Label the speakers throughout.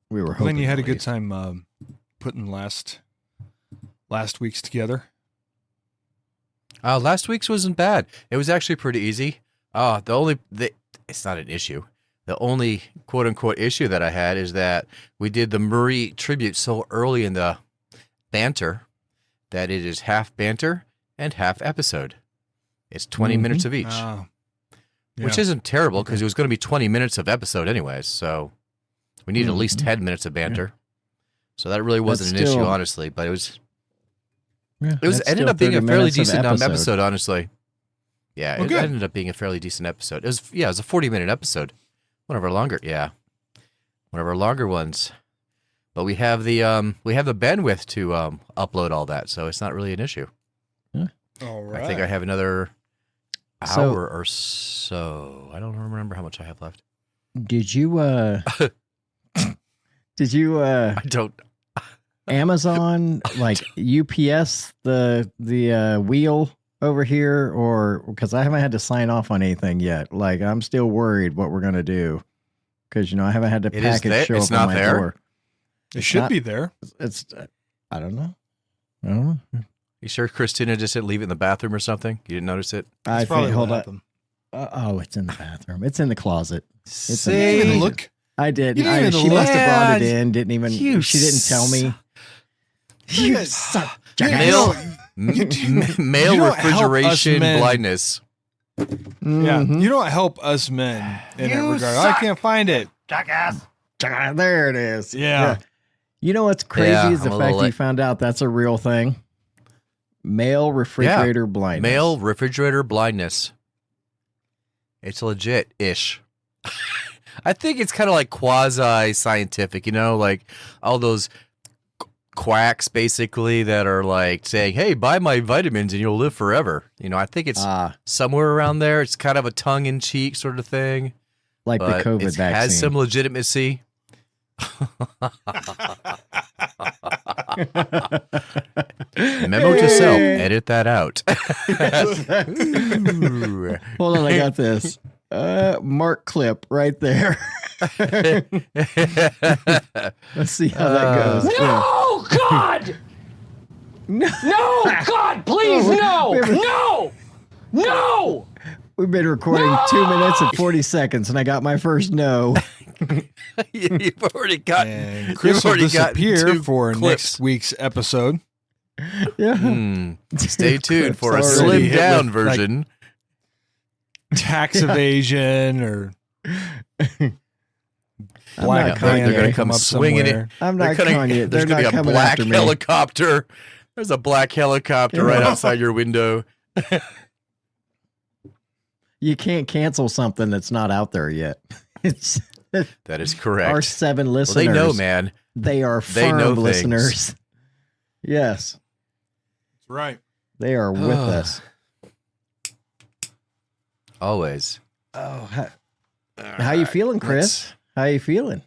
Speaker 1: We were hoping.
Speaker 2: Then you had a
Speaker 1: at
Speaker 2: good
Speaker 1: least.
Speaker 2: time putting last week's together.
Speaker 3: Last week's wasn't bad. It was actually pretty easy. It's not an issue. The only quote unquote issue that I had is that we did the Murray tribute so early in the banter that it is half banter and half episode. It's 20 minutes of each, which isn't terrible because it was going to be 20 minutes of episode anyways. So we need at least 10 minutes of banter. So that really wasn't an issue, honestly, but it was.
Speaker 1: Yeah,
Speaker 3: It ended up being a fairly decent episode, honestly. Yeah, it
Speaker 2: good.
Speaker 3: ended up being a fairly decent episode. It was a 40-minute episode. One of our longer ones. But we have the bandwidth to upload all that, so it's not really an issue.
Speaker 2: All right.
Speaker 3: I think I have another hour or so. I don't remember how much I have left.
Speaker 1: Did you
Speaker 3: I don't.
Speaker 1: Amazon like UPS the wheel over here, or because I haven't had to sign off on anything yet. Like I'm still worried what we're gonna do because I haven't had the package show up on my door.
Speaker 2: It should be there.
Speaker 1: It's I don't know.
Speaker 3: You sure Christina just didn't leave it in the bathroom or something? You didn't notice it?
Speaker 1: I
Speaker 2: That's probably
Speaker 1: think hold
Speaker 2: what
Speaker 1: on.
Speaker 2: happened.
Speaker 1: Oh, it's in the bathroom. It's in the closet. It's
Speaker 2: You didn't even
Speaker 1: in the
Speaker 2: look.
Speaker 1: I did.
Speaker 2: You didn't even
Speaker 1: She must have brought it
Speaker 3: look.
Speaker 1: in. Didn't even.
Speaker 3: You
Speaker 1: She didn't tell me. You suck.
Speaker 3: Male
Speaker 2: You don't help us
Speaker 3: refrigeration
Speaker 2: men.
Speaker 3: blindness.
Speaker 2: Yeah,
Speaker 1: Mhm.
Speaker 2: you don't help us men in that
Speaker 3: You
Speaker 2: regard.
Speaker 3: suck.
Speaker 2: I can't find it.
Speaker 1: There it is.
Speaker 2: Yeah.
Speaker 1: You know what's crazy
Speaker 3: Yeah,
Speaker 1: is the
Speaker 3: I'm a
Speaker 1: fact
Speaker 3: little
Speaker 1: you found out that's a real thing. Male refrigerator blindness.
Speaker 3: Male refrigerator blindness. It's legit-ish. I think it's kind of like quasi-scientific, like all those quacks basically that are like saying, hey, buy my vitamins and you'll live forever. I think it's somewhere around there. It's kind of a tongue-in-cheek sort of thing.
Speaker 1: like the
Speaker 3: But
Speaker 1: COVID
Speaker 3: it
Speaker 1: vaccine.
Speaker 3: has some legitimacy. Memo to self. Edit that out.
Speaker 1: Hold on, I got this. Mark clip right there. Let's see how that goes.
Speaker 4: No, God!
Speaker 1: No.
Speaker 4: No, God, please, no! No!
Speaker 1: We've been recording 2 minutes and 40 seconds, and I got my first no.
Speaker 3: You've already got.
Speaker 2: And Chris will
Speaker 3: already gotten
Speaker 2: disappear
Speaker 3: 2
Speaker 2: for
Speaker 3: clips.
Speaker 2: next week's episode.
Speaker 1: Yeah.
Speaker 3: Stay tuned for a
Speaker 1: Clips already
Speaker 3: slimmed
Speaker 2: hit
Speaker 3: down
Speaker 2: with, like,
Speaker 3: version.
Speaker 2: Tax evasion or
Speaker 1: I'm
Speaker 2: black
Speaker 1: not
Speaker 2: van
Speaker 1: Kanye.
Speaker 3: They're going to
Speaker 2: come
Speaker 3: come
Speaker 2: up
Speaker 3: swinging
Speaker 2: somewhere.
Speaker 3: it.
Speaker 1: I'm not Kanye. They're
Speaker 3: There's going
Speaker 1: not
Speaker 3: to be a
Speaker 1: coming
Speaker 3: black
Speaker 1: after me.
Speaker 3: helicopter. There's a black helicopter right outside your window.
Speaker 1: You can't cancel something that's not out there yet. It's
Speaker 3: That is correct.
Speaker 1: our 7
Speaker 3: Well,
Speaker 1: listeners.
Speaker 3: they know, man.
Speaker 1: They are
Speaker 3: They know
Speaker 1: firm
Speaker 3: things.
Speaker 1: listeners. Yes,
Speaker 2: That's right.
Speaker 1: they are with us.
Speaker 3: Always.
Speaker 1: Oh, how you feeling, Chris? How you feeling?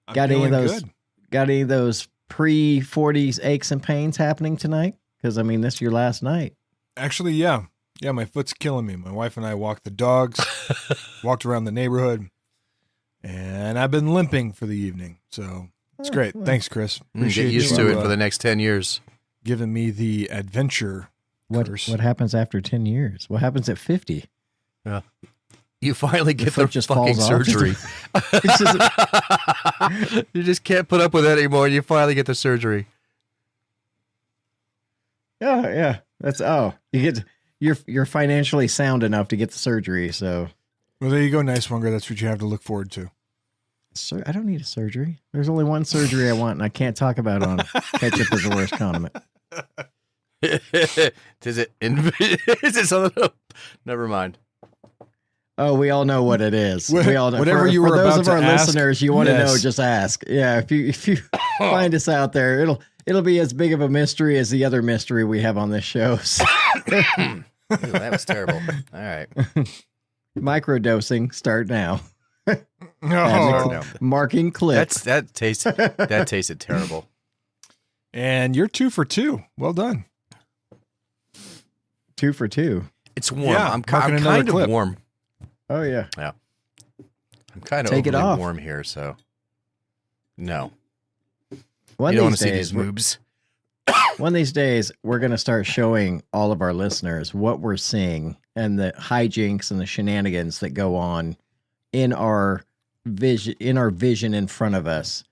Speaker 2: I'm
Speaker 1: Got any of
Speaker 2: feeling
Speaker 1: those?
Speaker 2: good.
Speaker 1: Got any of those pre-40s aches and pains happening tonight? Because I mean, this is your last night.
Speaker 2: Actually, yeah. Yeah, my foot's killing me. My wife and I walked the dogs, walked around the neighborhood, and I've been limping for the evening. So it's great.
Speaker 1: well.
Speaker 2: Thanks, Chris.
Speaker 3: Get
Speaker 2: Appreciate
Speaker 3: used
Speaker 2: you,
Speaker 3: to it for the next 10 years.
Speaker 2: giving me the adventure curse.
Speaker 1: What happens after 10 years? What happens at 50?
Speaker 3: You finally get the
Speaker 1: foot just
Speaker 3: fucking
Speaker 1: falls off?
Speaker 3: surgery.
Speaker 1: It's just-
Speaker 3: You just can't put up with that anymore. You finally get the surgery.
Speaker 1: yeah. That's you're financially sound enough to get the surgery. So
Speaker 2: Well, there you go, nice one, girl. That's what you have to look forward to.
Speaker 1: I don't need a surgery. There's only one surgery I want, and I can't talk about it on ketchup is the worst condiment.
Speaker 3: Is it something? Never mind.
Speaker 1: Oh, we all know what it is.
Speaker 2: Wha-
Speaker 1: We all know.
Speaker 2: whatever
Speaker 1: for,
Speaker 2: you
Speaker 1: for
Speaker 2: were
Speaker 1: those
Speaker 2: about
Speaker 1: of
Speaker 2: to
Speaker 1: our
Speaker 2: ask,
Speaker 1: listeners, you want to know,
Speaker 2: yes.
Speaker 1: just ask. Yeah, if you find us out there, it'll be as big of a mystery as the other mystery we have on this show. So,
Speaker 3: Ooh, that was terrible. All right.
Speaker 1: microdosing, start now.
Speaker 2: Oh.
Speaker 1: Marking clips.
Speaker 3: That tasted terrible.
Speaker 2: And you're 2 for 2. Well done.
Speaker 1: 2 for 2.
Speaker 3: It's warm.
Speaker 2: Yeah,
Speaker 3: I'm
Speaker 2: marking another
Speaker 3: kind of
Speaker 2: clip.
Speaker 3: warm.
Speaker 1: Oh yeah.
Speaker 3: I'm kind of
Speaker 1: Take it
Speaker 3: overly
Speaker 1: off.
Speaker 3: warm here, so no.
Speaker 1: One
Speaker 3: You don't
Speaker 1: of
Speaker 3: want to
Speaker 1: these
Speaker 3: see
Speaker 1: days,
Speaker 3: these moves.
Speaker 1: one of these days, we're going to start showing all of our listeners what we're seeing and the hijinks and the shenanigans that go on in our vision in front of us.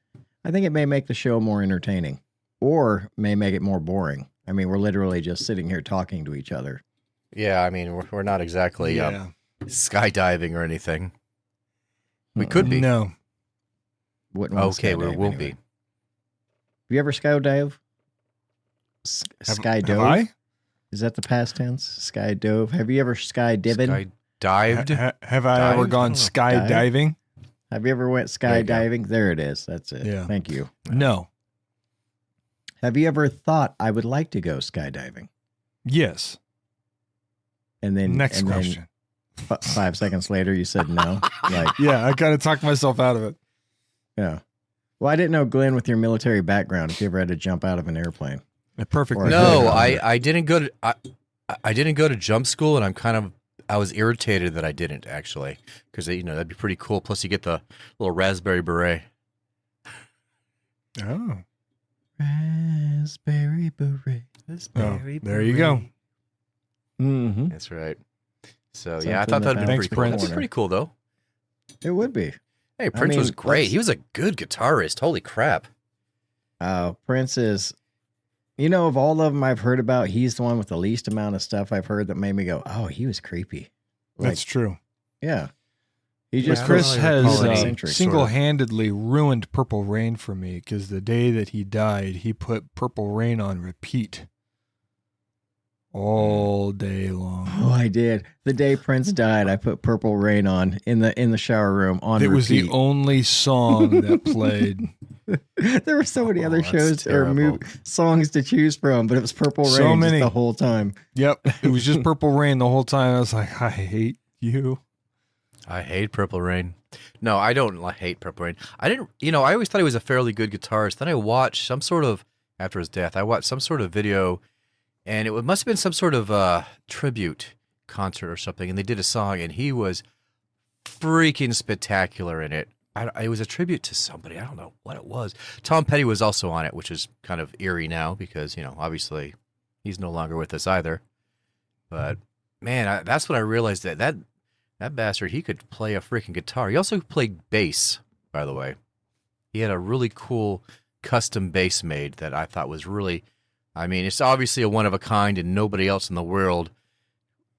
Speaker 1: I think it may make the show more entertaining, or may make it more boring. I mean, we're literally just sitting here talking to each other.
Speaker 3: Yeah, I mean, we're not exactly skydiving or anything. We could be.
Speaker 2: No.
Speaker 1: Wouldn't want
Speaker 3: Okay, we
Speaker 1: skydive
Speaker 3: won't
Speaker 1: anyway.
Speaker 3: be.
Speaker 1: Have you ever skydive? Skydove?
Speaker 2: Have I?
Speaker 1: Is that the past tense? Skydove. Have you ever skydiving?
Speaker 3: Skydived?
Speaker 2: Have I ever
Speaker 3: Dived?
Speaker 2: gone
Speaker 3: I don't know.
Speaker 2: skydiving?
Speaker 1: Have you ever went
Speaker 3: There you go.
Speaker 1: skydiving? There it is. That's it.
Speaker 2: Yeah.
Speaker 1: Thank you.
Speaker 2: No.
Speaker 1: Have you ever thought I would like to go skydiving?
Speaker 2: Yes.
Speaker 1: And then
Speaker 2: Next
Speaker 1: and then
Speaker 2: question.
Speaker 1: 5 seconds later, you said no. Like,
Speaker 2: Yeah, I kind of talked myself out of it.
Speaker 1: yeah. Well, I didn't know, Glenn, with your military background, if you ever had to jump out of an airplane.
Speaker 2: Perfectly.
Speaker 1: Or-
Speaker 3: No,
Speaker 1: Yeah.
Speaker 3: I didn't go to I didn't go to jump school, and I was irritated that I didn't actually, because that'd be pretty cool. Plus, you get the little raspberry beret.
Speaker 2: Oh.
Speaker 1: Raspberry beret.
Speaker 2: There you go.
Speaker 1: Mm-hmm.
Speaker 3: That's right. So
Speaker 1: Something
Speaker 3: yeah, I thought that'd be
Speaker 1: about
Speaker 3: pretty
Speaker 2: the
Speaker 3: cool. That'd be
Speaker 2: corner.
Speaker 3: pretty cool though.
Speaker 1: It would be.
Speaker 3: Hey, Prince was
Speaker 1: mean,
Speaker 3: great.
Speaker 1: let's-
Speaker 3: He was a good guitarist. Holy crap!
Speaker 1: Prince is, of all of them I've heard about, he's the one with the least amount of stuff I've heard that made me go, oh, he was creepy. Like,
Speaker 2: That's true.
Speaker 1: yeah. He
Speaker 2: But
Speaker 1: just
Speaker 2: Chris
Speaker 3: really
Speaker 2: has
Speaker 3: recall any
Speaker 1: eccentric, sort of.
Speaker 2: single-handedly ruined Purple Rain for me because the day that he died, he put Purple Rain on repeat all day long.
Speaker 1: Oh, I did. The day Prince died, I put Purple Rain on in the shower room on
Speaker 2: It was the
Speaker 1: repeat.
Speaker 2: only song that played.
Speaker 1: There were so many other
Speaker 3: that's
Speaker 1: shows or
Speaker 3: terrible.
Speaker 1: songs to choose from, but it was Purple Rain
Speaker 2: So
Speaker 1: just
Speaker 2: many.
Speaker 1: the whole time.
Speaker 2: Yep, it was just Purple Rain the whole time. I was like, I hate you.
Speaker 3: I hate Purple Rain. No, I don't hate Purple Rain. I didn't. I always thought he was a fairly good guitarist. Then I watched some sort of after his death. I watched some sort of video, and it must have been some sort of tribute concert or something. And they did a song, and he was freaking spectacular in it. It was a tribute to somebody. I don't know what it was. Tom Petty was also on it, which is kind of eerie now because obviously he's no longer with us either. But man, that's when I realized that bastard, he could play a freaking guitar. He also played bass, by the way. He had a really cool custom bass made that I thought was really, it's obviously a one of a kind and nobody else in the world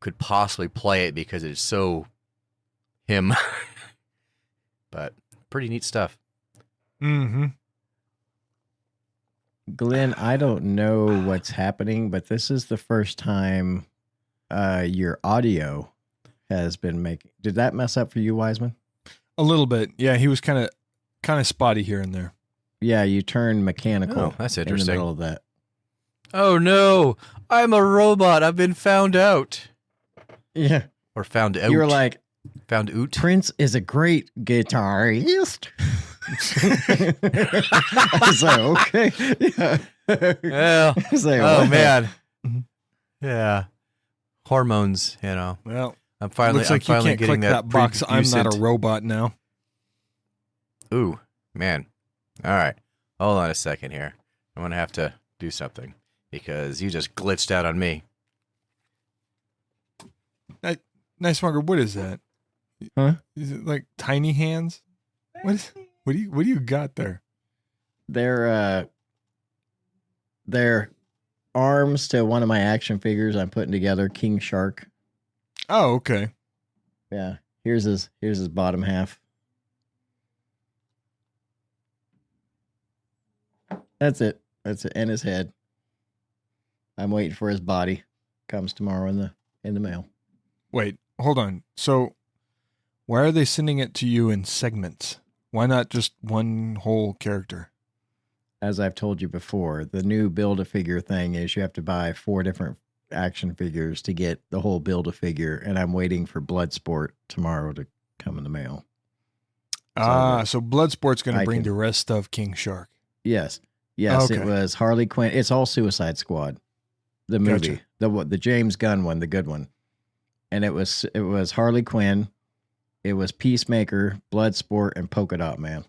Speaker 3: could possibly play it because it's so him. But pretty neat stuff.
Speaker 2: Mm-hmm.
Speaker 1: Glenn, I don't know what's happening, but this is the first time your audio has been making. Did that mess up for you, Wiseman?
Speaker 2: A little bit. Yeah, he was kind of spotty here and there.
Speaker 1: Yeah, you turned mechanical.
Speaker 3: Oh, that's
Speaker 1: in the
Speaker 3: interesting.
Speaker 1: middle of that.
Speaker 3: Oh no, I'm a robot. I've been found out.
Speaker 1: Yeah,
Speaker 3: Or found out.
Speaker 1: you were like,
Speaker 3: found out.
Speaker 1: Prince is a great guitarist. I was like, okay, yeah.
Speaker 3: Yeah.
Speaker 1: I was like,
Speaker 3: Oh
Speaker 1: what?
Speaker 3: man. Yeah. Hormones,
Speaker 2: Well,
Speaker 3: I'm finally
Speaker 2: looks like you
Speaker 3: finally
Speaker 2: can't
Speaker 3: getting
Speaker 2: click that box. I'm not a
Speaker 3: prepubescent-
Speaker 2: robot now.
Speaker 3: Ooh, man. All right. Hold on a second here. I'm going to have to do something because you just glitched out on me.
Speaker 2: Nice Margaret, what is that?
Speaker 1: Huh?
Speaker 2: Is it like tiny hands? What do you got there?
Speaker 1: They're arms to one of my action figures I'm putting together, King Shark.
Speaker 2: Oh, okay.
Speaker 1: Yeah. Here's his bottom half. That's it. And his head. I'm waiting for his body. Comes tomorrow in the mail.
Speaker 2: Wait, hold on. So why are they sending it to you in segments? Why not just one whole character?
Speaker 1: As I've told you before, the new Build-A-Figure thing is you have to buy 4 different action figures to get the whole Build-A-Figure, and I'm waiting for Bloodsport tomorrow to come in the mail.
Speaker 2: So Bloodsport's going
Speaker 1: I
Speaker 2: to bring
Speaker 1: can-
Speaker 2: the rest of King Shark.
Speaker 1: Yes,
Speaker 2: Okay.
Speaker 1: It was Harley Quinn. It's all Suicide Squad, the movie,
Speaker 2: Gotcha.
Speaker 1: the James Gunn one, the good one, and it was Harley Quinn, it was Peacemaker, Bloodsport, and Polka Dot Man.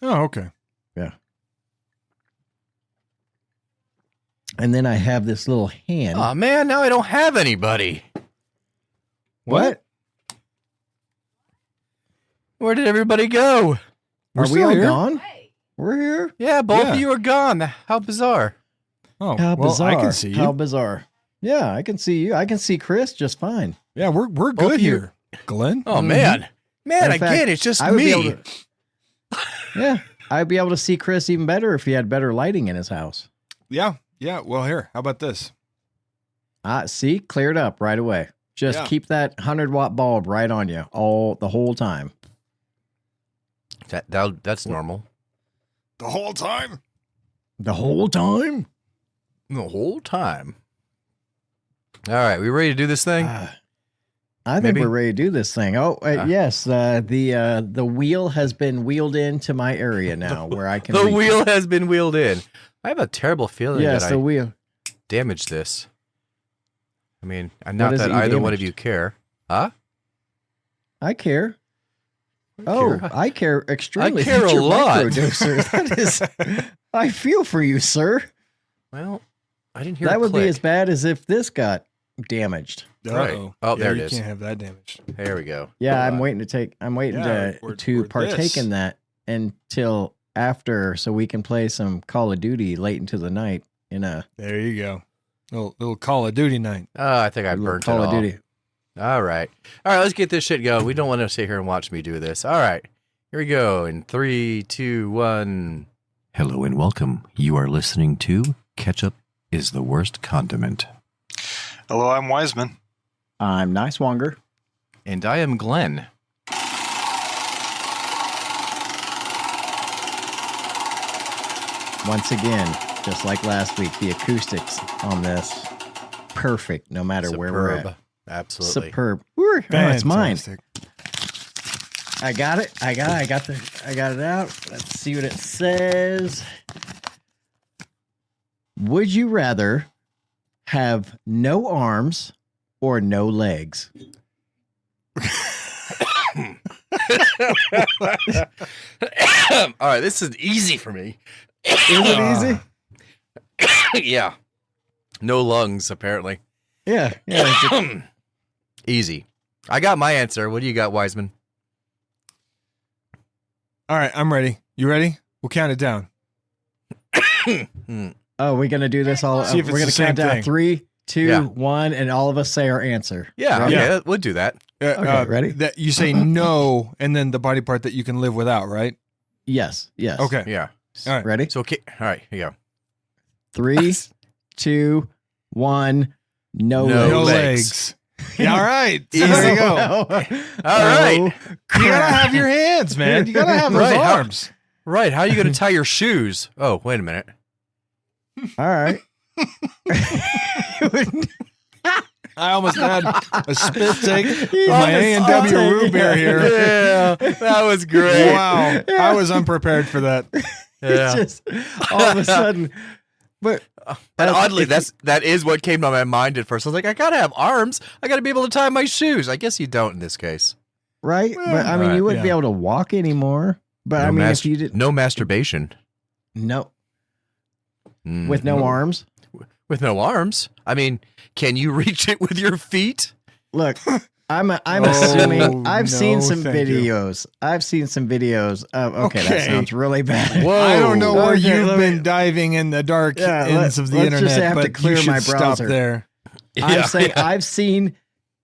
Speaker 2: Oh, okay.
Speaker 1: And then I have this little hand.
Speaker 3: Oh man, now I don't have anybody.
Speaker 1: What?
Speaker 3: Where did everybody go?
Speaker 2: We're
Speaker 1: Are we
Speaker 2: still
Speaker 1: all
Speaker 2: here?
Speaker 1: gone? We're here.
Speaker 3: Yeah, both
Speaker 2: Yeah.
Speaker 3: of you are gone. How bizarre.
Speaker 2: Oh,
Speaker 1: How
Speaker 2: well,
Speaker 1: bizarre.
Speaker 2: I can see you.
Speaker 1: How bizarre. Yeah, I can see you. I can see Chris just fine.
Speaker 2: Yeah, we're
Speaker 3: Both
Speaker 2: good
Speaker 3: of you-
Speaker 2: here, Glenn.
Speaker 3: Oh
Speaker 1: Mhm.
Speaker 3: man. Man,
Speaker 1: In fact,
Speaker 3: again, it's just
Speaker 1: I would be able
Speaker 3: me.
Speaker 1: to- Yeah, I'd be able to see Chris even better if he had better lighting in his house.
Speaker 2: Yeah. Well, here. How about this?
Speaker 1: See, cleared up right away. Just
Speaker 2: Yeah.
Speaker 1: keep that 100-watt bulb right on you the whole time.
Speaker 3: That's normal.
Speaker 2: The whole time.
Speaker 1: The whole time.
Speaker 3: The whole time. All right, we ready to do this thing?
Speaker 1: I think
Speaker 3: Maybe?
Speaker 1: we're ready to do this thing. Oh, yes. The wheel has been wheeled into my area now, where I can.
Speaker 3: The
Speaker 1: reach
Speaker 3: wheel
Speaker 1: it.
Speaker 3: has been wheeled in. I have a terrible feeling
Speaker 1: Yes,
Speaker 3: that
Speaker 1: the
Speaker 3: I
Speaker 1: wheel.
Speaker 3: damaged this. I mean, not
Speaker 1: is
Speaker 3: that
Speaker 1: it you
Speaker 3: either one of
Speaker 1: damaged?
Speaker 3: you care. Huh?
Speaker 1: I care. Oh,
Speaker 3: care.
Speaker 1: I care extremely.
Speaker 3: I care
Speaker 1: That's
Speaker 3: a
Speaker 1: your
Speaker 3: lot.
Speaker 1: microdosers. That is. I feel for you, sir.
Speaker 3: Well, I didn't hear
Speaker 1: That
Speaker 3: a
Speaker 1: would be
Speaker 3: click.
Speaker 1: as bad as if this got damaged.
Speaker 3: Right.
Speaker 2: Uh-oh.
Speaker 3: Oh, there it
Speaker 2: you
Speaker 3: is.
Speaker 2: Can't have that damaged.
Speaker 3: There we go.
Speaker 1: Yeah, I'm waiting
Speaker 2: Yeah, or
Speaker 1: to partake
Speaker 2: this.
Speaker 1: in that until after, so we can play some Call of Duty late into the night in a
Speaker 2: There you go. Little Call of Duty night.
Speaker 3: Oh, I think I
Speaker 1: little
Speaker 3: burnt
Speaker 1: Call
Speaker 3: it
Speaker 1: of
Speaker 3: all.
Speaker 1: Duty.
Speaker 3: All right. Let's get this shit going. We don't want to sit here and watch me do this. All right. Here we go. In 3, 2, 1.
Speaker 5: Hello and welcome. You are listening to Ketchup is the Worst Condiment.
Speaker 6: Hello, I'm Wiseman.
Speaker 1: I'm Nice Wonger.
Speaker 3: And I am Glenn.
Speaker 1: Once again, just like last week, the acoustics on this perfect, no matter where we're at.
Speaker 3: Absolutely.
Speaker 1: Superb. Ooh, oh, it's mine.
Speaker 2: Fantastic.
Speaker 1: I got it. I got it out. Let's see what it says. Would you rather have no arms or no legs?
Speaker 3: All right. This is easy for me.
Speaker 1: Is it easy?
Speaker 3: Yeah. No lungs, apparently.
Speaker 1: Yeah. Yeah.
Speaker 3: Easy. I got my answer. What do you got, Wiseman?
Speaker 2: All right, I'm ready. You ready? We'll count it down.
Speaker 1: Oh, we're gonna do this all.
Speaker 2: See if it's
Speaker 1: we're gonna
Speaker 2: the same
Speaker 1: count down
Speaker 2: thing.
Speaker 1: 3, 2,
Speaker 3: Yeah.
Speaker 1: 1, and all of us say our answer.
Speaker 3: Yeah,
Speaker 1: Ready?
Speaker 3: okay, we'll do that.
Speaker 1: Okay, ready?
Speaker 2: That you say no, and then the body part that you can live without, right?
Speaker 1: Yes. Yes.
Speaker 2: Okay.
Speaker 3: Yeah.
Speaker 2: All right.
Speaker 1: Ready?
Speaker 3: So, okay. All right, here you go.
Speaker 1: 3, 2, 1. No,
Speaker 3: No
Speaker 1: legs.
Speaker 3: legs.
Speaker 2: Yeah, all right. So
Speaker 3: Easy.
Speaker 2: there you go.
Speaker 3: All right.
Speaker 2: You gotta have your hands, man. You gotta have those
Speaker 3: Right, how-
Speaker 2: arms.
Speaker 3: Right. How are you going to tie your shoes? Oh, wait a minute.
Speaker 1: All right.
Speaker 2: I almost had a spit take of
Speaker 1: You
Speaker 2: my
Speaker 1: had a
Speaker 2: A&W
Speaker 1: spit
Speaker 2: root
Speaker 1: take.
Speaker 2: beer here.
Speaker 3: Yeah, that was great.
Speaker 2: Wow. I was unprepared for that.
Speaker 3: Yeah.
Speaker 1: It's just all of a sudden. But
Speaker 3: And oddly, that is what came to my mind at first. I was like, I gotta have arms. I gotta be able to tie my shoes. I guess you don't in this case.
Speaker 1: right. But I mean,
Speaker 3: Right,
Speaker 1: you wouldn't be
Speaker 2: yeah.
Speaker 1: able to walk anymore. But I
Speaker 3: No
Speaker 1: mean,
Speaker 3: mas-
Speaker 1: if you did
Speaker 3: no masturbation
Speaker 1: no
Speaker 3: Mm,
Speaker 1: with no arms,
Speaker 3: with no arms. I mean, can you reach it with your feet?
Speaker 1: look. I'm
Speaker 2: Oh,
Speaker 1: assuming I've
Speaker 2: no,
Speaker 1: seen some
Speaker 2: thank you.
Speaker 1: videos. I've seen some videos of okay, that
Speaker 2: Okay.
Speaker 1: sounds really bad.
Speaker 3: Whoa.
Speaker 2: I don't know where
Speaker 1: Okay,
Speaker 2: you've
Speaker 1: let me-
Speaker 2: been diving in the dark
Speaker 1: Yeah,
Speaker 2: ends of the
Speaker 1: let's just
Speaker 2: internet,
Speaker 1: say I have
Speaker 2: but
Speaker 1: to clear
Speaker 2: you should
Speaker 1: my
Speaker 2: stop
Speaker 1: browser.
Speaker 2: there.
Speaker 1: I'm saying I've seen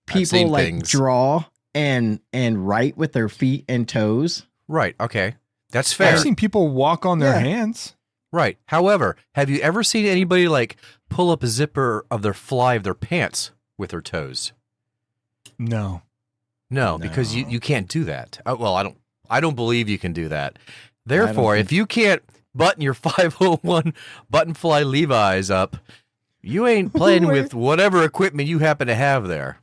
Speaker 1: people
Speaker 3: seen
Speaker 1: like
Speaker 3: things.
Speaker 1: draw and write with their feet and toes.
Speaker 3: Right. Okay. That's fair.
Speaker 2: I've seen people walk on their
Speaker 1: Yeah.
Speaker 2: hands.
Speaker 3: Right. However, have you ever seen anybody like pull up a zipper of their fly of their pants with their toes?
Speaker 2: No.
Speaker 3: No, because you can't do that. Well, I don't believe you can do that.
Speaker 1: I
Speaker 3: Therefore,
Speaker 1: don't
Speaker 3: if you can't button your 501 button fly Levi's up, you ain't playing
Speaker 1: Wait.
Speaker 3: with whatever equipment you happen to have there.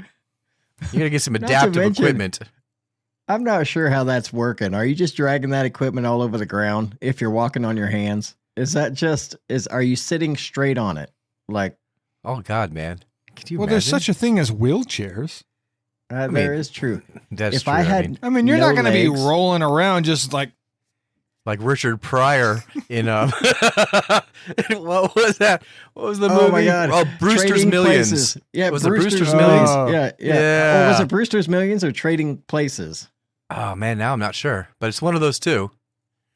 Speaker 3: You gotta get some
Speaker 1: Not to
Speaker 3: adaptive
Speaker 1: mention-
Speaker 3: equipment.
Speaker 1: I'm not sure how that's working. Are you just dragging that equipment all over the ground if you're walking on your hands? Is that just are you sitting straight on it? Like
Speaker 3: Oh God, man! Can you
Speaker 2: Well,
Speaker 3: imagine?
Speaker 2: there's such a thing as wheelchairs.
Speaker 1: there is true.
Speaker 3: That's
Speaker 1: if
Speaker 3: true.
Speaker 1: I had
Speaker 2: I mean, you're
Speaker 1: no
Speaker 2: not going to be
Speaker 1: legs-
Speaker 2: rolling around just like
Speaker 3: Like Richard Pryor in what was that? What was the movie?
Speaker 1: Oh my God!
Speaker 3: Oh, Brewster's
Speaker 1: Trading
Speaker 3: Millions.
Speaker 1: Places. Yeah,
Speaker 3: Was it Brewster's
Speaker 1: Millions?
Speaker 2: Millions?
Speaker 1: Yeah. Or was it Brewster's Millions or Trading Places?
Speaker 3: Oh man, now I'm not sure, but it's one of those two.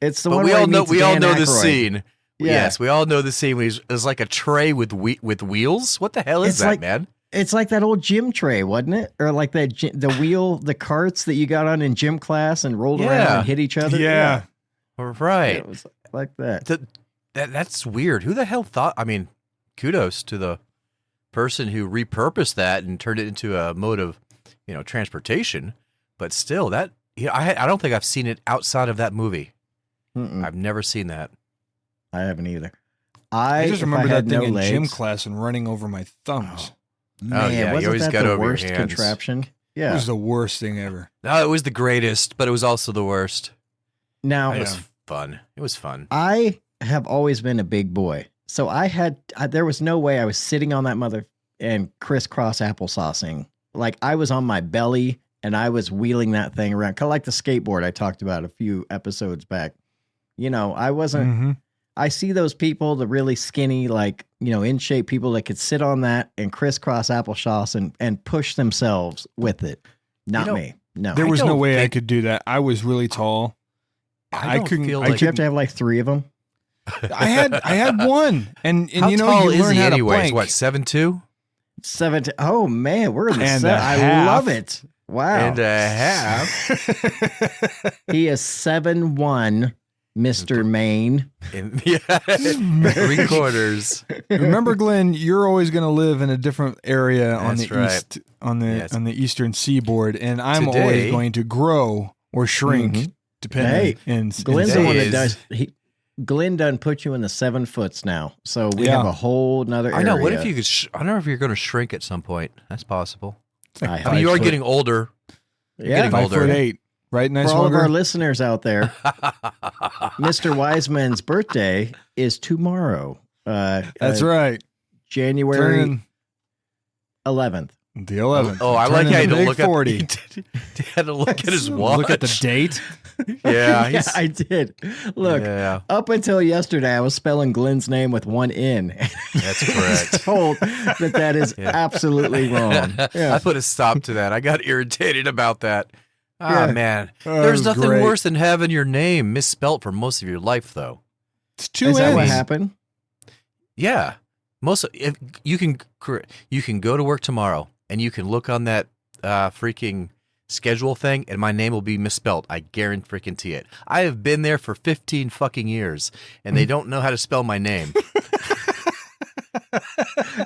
Speaker 1: It's the
Speaker 3: But
Speaker 1: one
Speaker 3: we
Speaker 1: where
Speaker 3: all
Speaker 1: he
Speaker 3: know
Speaker 1: meets
Speaker 3: we all
Speaker 1: Dan
Speaker 3: know the
Speaker 1: Aykroyd.
Speaker 3: scene.
Speaker 1: Yeah.
Speaker 3: Yes, we all know the scene. Where it's like a tray with wheels. What the hell is
Speaker 1: It's
Speaker 3: that,
Speaker 1: like-
Speaker 3: man?
Speaker 1: It's like that old gym tray, wasn't it? Or like that the carts that you got on in gym class and rolled around
Speaker 3: Yeah.
Speaker 1: and hit each other.
Speaker 2: Yeah.
Speaker 3: Right.
Speaker 1: It was like that.
Speaker 3: That's weird. Who the hell thought? I mean, kudos to the person who repurposed that and turned it into a mode of, transportation. But still, that I don't think I've seen it outside of that movie.
Speaker 1: Mm-mm,
Speaker 3: I've never seen that.
Speaker 1: I haven't either.
Speaker 2: I just
Speaker 1: if
Speaker 2: remember
Speaker 1: had
Speaker 2: that thing
Speaker 1: no
Speaker 2: in gym
Speaker 1: legs-
Speaker 2: class and running over my thumbs.
Speaker 1: Man,
Speaker 3: yeah, you
Speaker 1: wasn't
Speaker 3: always
Speaker 1: that
Speaker 3: got
Speaker 1: the
Speaker 3: over your
Speaker 1: worst
Speaker 3: hands.
Speaker 1: contraption?
Speaker 2: It
Speaker 1: Yeah.
Speaker 2: was the worst thing ever.
Speaker 3: No, it was the greatest, but it was also the worst.
Speaker 1: Now
Speaker 3: It was fun. It was fun.
Speaker 1: I have always been a big boy, so there was no way I was sitting on that mother and crisscross applesaucing. Like I was on my belly and I was wheeling that thing around, kind of like the skateboard I talked about a few episodes back. I wasn't.
Speaker 2: Mm-hmm.
Speaker 1: I see those people, the really skinny, like, in shape people that could sit on that and crisscross applesauce and push themselves with it. Not me. No.
Speaker 2: There was no
Speaker 3: don't
Speaker 2: way I
Speaker 3: think-
Speaker 2: could do that. I was really tall.
Speaker 3: I don't
Speaker 2: couldn't.
Speaker 3: feel
Speaker 2: I
Speaker 1: Did you have to have like 3 of them?
Speaker 2: I had one, and
Speaker 3: How
Speaker 2: you
Speaker 3: tall is
Speaker 2: learn
Speaker 3: he
Speaker 2: how to
Speaker 3: anyways?
Speaker 2: plank.
Speaker 3: What, 7'2"?
Speaker 1: 7 to, oh man, we're in the
Speaker 2: And
Speaker 1: seven.
Speaker 2: a
Speaker 1: I
Speaker 2: half.
Speaker 1: love it. Wow.
Speaker 3: And a half.
Speaker 1: He is 7'1", Mr. Maine.
Speaker 3: And, yeah, 3/4.
Speaker 2: Remember, Glenn, you're always going to live in a different area on
Speaker 3: That's
Speaker 2: the
Speaker 3: right.
Speaker 2: east, on the
Speaker 3: Yes.
Speaker 2: on the eastern seaboard, and I'm
Speaker 3: Today-
Speaker 2: always going to grow or shrink,
Speaker 1: Mhm.
Speaker 2: depending.
Speaker 1: Hey,
Speaker 2: in
Speaker 1: Glenn's the
Speaker 3: Today
Speaker 1: one that
Speaker 3: is-
Speaker 1: does. Glenn done put you in the 7 foots now, so we
Speaker 2: Yeah.
Speaker 1: have a whole nother area.
Speaker 3: I know. What if you could? I don't know if you're going to shrink at some point. That's possible.
Speaker 1: I
Speaker 3: I mean, you are
Speaker 2: 5
Speaker 3: getting older. You're
Speaker 1: Yeah.
Speaker 3: getting
Speaker 2: 5'8", right? Nice
Speaker 1: For all of our
Speaker 2: Wugger?
Speaker 1: listeners out there, Mr. Wiseman's birthday is tomorrow.
Speaker 2: That's right.
Speaker 1: January
Speaker 2: Turning
Speaker 1: 11th.
Speaker 2: the 11th.
Speaker 3: Oh, I like
Speaker 2: Turning
Speaker 3: how you
Speaker 2: the
Speaker 3: had to
Speaker 2: big
Speaker 3: look at
Speaker 2: 40.
Speaker 3: He had to look at his watch.
Speaker 2: Look at the date.
Speaker 3: Yeah,
Speaker 1: Yeah,
Speaker 3: he's,
Speaker 1: I did. Look,
Speaker 3: yeah,
Speaker 1: up until yesterday, I was spelling Glenn's name with 1 N.
Speaker 3: that's
Speaker 1: I was
Speaker 3: correct.
Speaker 1: told that is
Speaker 3: Yeah.
Speaker 1: absolutely wrong.
Speaker 3: I
Speaker 1: Yeah.
Speaker 3: put a stop to that. I got irritated about that. Ah,
Speaker 1: Yeah.
Speaker 3: man.
Speaker 2: Oh,
Speaker 3: There's
Speaker 2: it was
Speaker 3: nothing
Speaker 2: great.
Speaker 3: worse than having your name misspelt for most of your life, though.
Speaker 2: It's 2
Speaker 1: Is that what
Speaker 2: N's.
Speaker 1: happened?
Speaker 3: Yeah, if you can go to work tomorrow and you can look on that freaking schedule thing, and my name will be misspelled. I guarantee it. I have been there for 15 fucking years, and they don't know how to spell my name.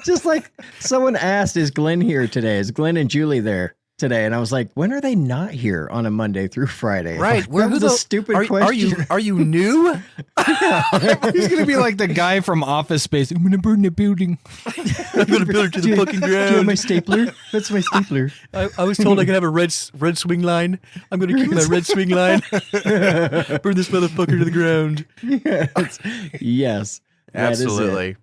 Speaker 1: Just like someone asked, is Glenn here today? Is Glenn and Julie there today? And I was like, when are they not here on a Monday through Friday?
Speaker 3: Right?
Speaker 1: Like, that was a stupid question.
Speaker 3: Are you new?
Speaker 2: He's going to be like the guy from Office Space. I'm going to burn the building.
Speaker 3: I'm gonna build it to the fucking
Speaker 1: Do you have my
Speaker 3: ground.
Speaker 1: stapler? That's my stapler.
Speaker 3: I was told I could have a red swing line. I'm gonna keep my red swing line. Burn this motherfucker to the ground.
Speaker 1: Yes. That is it.
Speaker 3: Absolutely.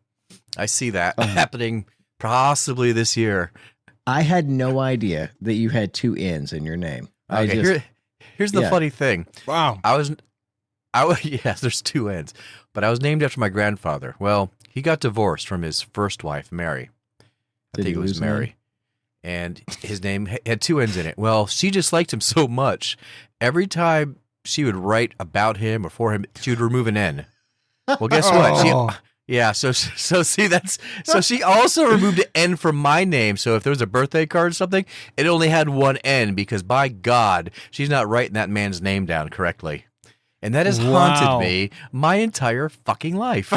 Speaker 3: I see that happening possibly this year.
Speaker 1: I had no idea that you had 2 N's in your name.
Speaker 3: Okay, here's the
Speaker 1: yeah.
Speaker 3: funny thing.
Speaker 2: Wow.
Speaker 3: Yes, there's 2 ends, but I was named after my grandfather. Well, he got divorced from his first wife, Mary. I
Speaker 1: Did
Speaker 3: think
Speaker 1: he
Speaker 3: it was
Speaker 1: lose a name?
Speaker 3: Mary. And his name had 2 ends in it. Well, she just liked him so much. Every time she would write about him or for him, she would remove an N. Well, guess what?
Speaker 2: Oh.
Speaker 3: Yeah, so see so she also removed an N from my name. So if there was a birthday card or something, it only had 1 N because by God, she's not writing that man's name down correctly. And that has
Speaker 2: Wow.
Speaker 3: haunted me my entire fucking life.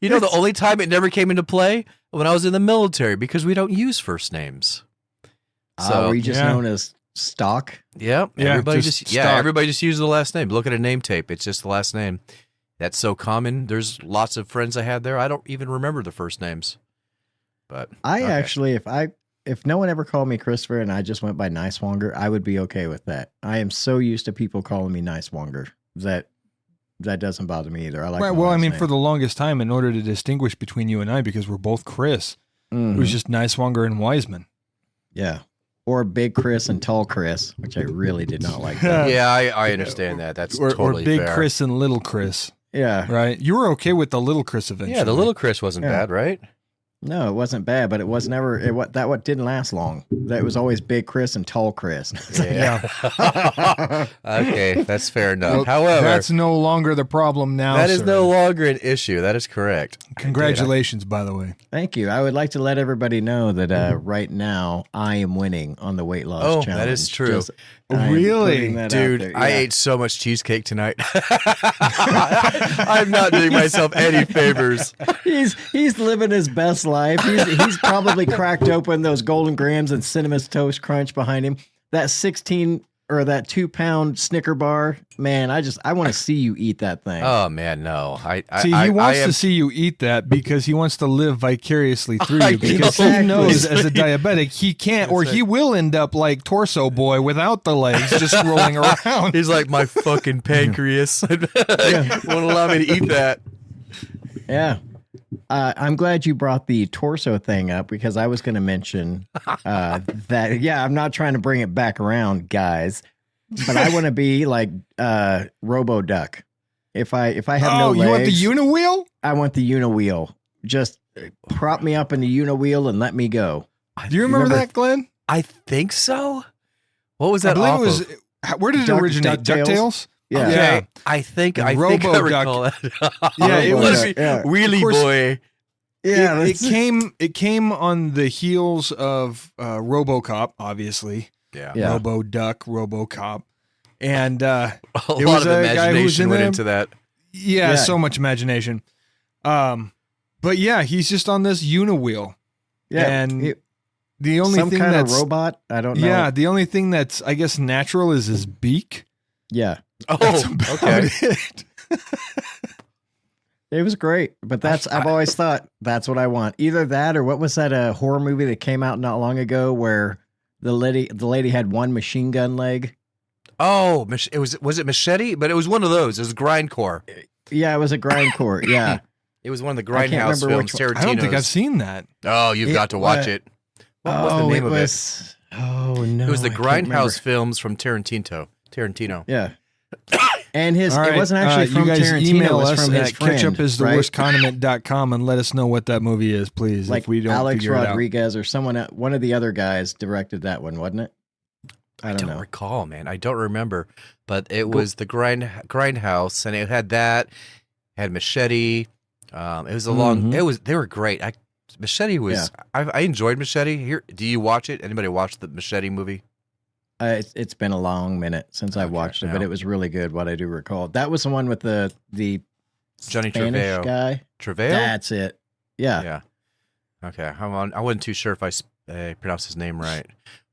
Speaker 3: The only time it never came into play when I was in the military because we don't use first names. So
Speaker 1: were you just
Speaker 2: yeah.
Speaker 1: known as Stock?
Speaker 3: yeah,
Speaker 2: Yeah,
Speaker 3: everybody
Speaker 2: just
Speaker 3: just
Speaker 2: stock.
Speaker 3: everybody just uses the last name. Look at a name tape; it's just the last name. That's so common. There's lots of friends I had there. I don't even remember the first names. But
Speaker 1: I
Speaker 3: okay.
Speaker 1: actually, if no one ever called me Christopher and I just went by Nicewonger, I would be okay with that. I am so used to people calling me Nicewonger that doesn't bother me either. I like.
Speaker 2: Right,
Speaker 1: my
Speaker 2: well, I
Speaker 1: last
Speaker 2: mean,
Speaker 1: name.
Speaker 2: for the longest time, in order to distinguish between you and I, because we're both Chris, it was
Speaker 1: Mhm.
Speaker 2: just Nicewonger and Wiseman.
Speaker 1: Yeah. or Big Chris and Tall Chris, which I really did not like.
Speaker 3: Yeah, I understand that. That's
Speaker 2: or
Speaker 3: totally
Speaker 2: Big
Speaker 3: fair.
Speaker 2: Chris and Little Chris.
Speaker 1: Yeah.
Speaker 2: Right? You were okay with the Little Chris eventually.
Speaker 3: Yeah, the Little Chris wasn't bad, right?
Speaker 1: No, it wasn't bad, but it was never what didn't last long. That was always Big Chris and Tall Chris.
Speaker 2: Yeah.
Speaker 3: Okay, that's fair enough.
Speaker 2: Well,
Speaker 3: However,
Speaker 2: that's no longer the problem now.
Speaker 3: that is
Speaker 2: sir.
Speaker 3: no longer an issue. That is correct.
Speaker 2: Congratulations, by the way.
Speaker 1: Thank you. I would like to let everybody know that right now I am winning on the weight loss
Speaker 3: Oh,
Speaker 1: challenge.
Speaker 3: that is true.
Speaker 1: I am
Speaker 2: Really?
Speaker 1: putting that out
Speaker 3: Dude,
Speaker 1: there.
Speaker 3: I
Speaker 1: Yeah.
Speaker 3: ate so much cheesecake tonight. I'm not doing myself any favors.
Speaker 1: He's living his best life. He's probably cracked open those Golden Grams and Cinnamon Toast Crunch behind him. That 16 or that 2-pound Snicker bar, man. I want to see you eat that thing.
Speaker 3: Oh man, no.
Speaker 2: See, he wants to see you eat that because he wants to live vicariously through you. Because he
Speaker 1: Exactly.
Speaker 2: knows as a diabetic he can't, or he will end up like Torso Boy without the legs, just rolling around.
Speaker 3: He's like my fucking pancreas. Won't allow me to eat that.
Speaker 1: Yeah. I'm glad you brought the torso thing up because I was going to mention that. Yeah, I'm not trying to bring it back around, guys, but I want to be like Robo Duck. If I have no legs,
Speaker 2: you want the Uniwheel?
Speaker 1: I want the Uniwheel. Just prop me up in the Uniwheel and let me go.
Speaker 2: Do you remember that, Glenn?
Speaker 3: I think so. What was
Speaker 2: I
Speaker 3: that
Speaker 2: believe
Speaker 3: off
Speaker 2: it was.
Speaker 3: of?
Speaker 2: Where did it originate?
Speaker 1: DuckTales?
Speaker 2: DuckTales.
Speaker 1: Yeah.
Speaker 3: Okay.
Speaker 2: Yeah.
Speaker 3: I think I
Speaker 2: Robo-Duck.
Speaker 3: recall that.
Speaker 2: Yeah, it was-
Speaker 1: yeah.
Speaker 3: Wheelie
Speaker 2: Of course-
Speaker 3: Boy.
Speaker 1: Yeah,
Speaker 2: it came on the heels of RoboCop, obviously.
Speaker 3: Yeah.
Speaker 1: Yeah.
Speaker 2: Robo Duck, RoboCop, and
Speaker 3: A
Speaker 2: It
Speaker 3: lot
Speaker 2: was
Speaker 3: of
Speaker 2: a guy who was
Speaker 3: imagination
Speaker 2: in
Speaker 3: went
Speaker 2: there.
Speaker 3: into that.
Speaker 2: yeah,
Speaker 1: Yeah.
Speaker 2: so much imagination. But yeah, he's just on this Uniwheel.
Speaker 1: yeah.
Speaker 2: and the only
Speaker 1: some
Speaker 2: thing
Speaker 1: kind
Speaker 2: that's
Speaker 1: of robot. I don't know.
Speaker 2: yeah, the only thing that's I guess natural is his beak.
Speaker 1: Yeah.
Speaker 3: Oh,
Speaker 2: That's about
Speaker 3: okay.
Speaker 2: it.
Speaker 1: It was great, but I've always thought that's what I want. Either that or what was that horror movie that came out not long ago where the lady had one machine gun leg?
Speaker 3: Oh, it was it Machete? But it was one of those. It was Grindcore.
Speaker 1: Yeah, it was a grindcore. Yeah.
Speaker 3: It was one of the
Speaker 1: I can't
Speaker 3: Grindhouse
Speaker 1: remember
Speaker 3: films.
Speaker 1: which one.
Speaker 2: I don't think I've
Speaker 3: Tarantino's.
Speaker 2: seen that.
Speaker 3: Oh, you've got to watch it. What was the name of it?
Speaker 1: Oh no.
Speaker 3: It was the
Speaker 1: I can't remember.
Speaker 3: Grindhouse films from Tarantino.
Speaker 1: Yeah. And his
Speaker 2: All right,
Speaker 1: it wasn't actually
Speaker 2: you
Speaker 1: from
Speaker 2: guys
Speaker 1: Tarantino,
Speaker 2: email
Speaker 1: it was
Speaker 2: us
Speaker 1: from his
Speaker 2: at
Speaker 1: friend,
Speaker 2: ketchupistheworstcondiment.com and let us know what that movie is, please.
Speaker 1: Like
Speaker 2: if we don't
Speaker 1: Alex
Speaker 2: figure it out.
Speaker 1: Rodriguez or someone, one of the other guys directed that one, wasn't it? I
Speaker 3: I
Speaker 1: don't
Speaker 3: don't
Speaker 1: know.
Speaker 3: recall, man. I don't remember. But it was the Grindhouse, and it had that. Had Machete. It was a long.
Speaker 1: Mhm.
Speaker 3: They were great. Machete was. I enjoyed Machete. Here, do you watch it? Anybody watch the Machete movie?
Speaker 1: It's been a long minute since I watched it, but
Speaker 3: yeah.
Speaker 1: it was really good. What I do recall, that was the one with the
Speaker 3: Johnny
Speaker 1: Spanish
Speaker 3: Trevelyan.
Speaker 1: guy.
Speaker 3: Trevelyan?
Speaker 1: That's it. Yeah.
Speaker 3: Yeah. Okay. I wasn't too sure if I pronounced his name right.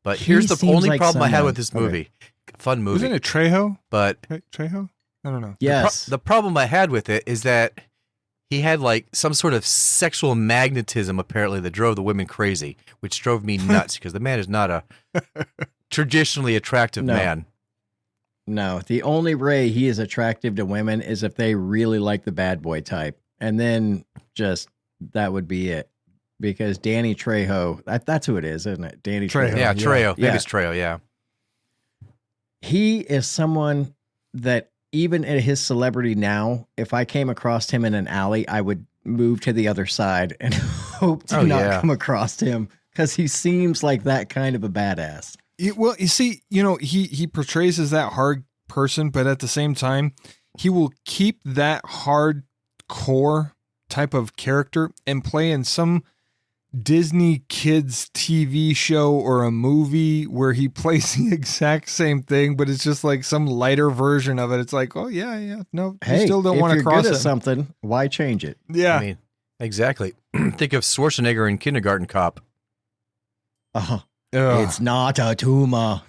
Speaker 3: But
Speaker 1: He
Speaker 3: here's the
Speaker 1: seems
Speaker 3: only
Speaker 1: like
Speaker 3: problem I had
Speaker 1: someone-
Speaker 3: with this
Speaker 1: okay.
Speaker 3: movie. Fun movie.
Speaker 2: Wasn't it Trejo?
Speaker 3: But
Speaker 2: Trejo? I don't know.
Speaker 1: Yes.
Speaker 3: the problem I had with it is that he had like some sort of sexual magnetism apparently that drove the women crazy, which drove me nuts because the man is not a traditionally attractive
Speaker 1: No.
Speaker 3: man.
Speaker 1: No, the only way he is attractive to women is if they really like the bad boy type, and then just that would be it. Because Danny Trejo, that's who it is, isn't it? Danny
Speaker 2: Trejo.
Speaker 1: Trejo.
Speaker 3: Yeah, Trejo. Maybe
Speaker 1: Yeah.
Speaker 3: it's Trejo, yeah.
Speaker 1: He is someone that even at his celebrity now, if I came across him in an alley, I would move to the other side and hope to
Speaker 3: Oh,
Speaker 1: not
Speaker 3: yeah.
Speaker 1: come across him because he seems like that kind of a badass.
Speaker 2: Well, you see, he portrays as that hard person, but at the same time, he will keep that hardcore type of character and play in some Disney kids TV show or a movie where he plays the exact same thing, but it's just like some lighter version of it. It's like, oh yeah, no,
Speaker 1: Hey,
Speaker 2: you still don't
Speaker 1: if
Speaker 2: want to
Speaker 1: you're
Speaker 2: cross
Speaker 1: good
Speaker 2: it.
Speaker 1: at something, why change it?
Speaker 2: Yeah,
Speaker 3: I mean, exactly. Think of Schwarzenegger in Kindergarten Cop.
Speaker 1: Oh,
Speaker 2: Ugh.
Speaker 1: it's not a tumor.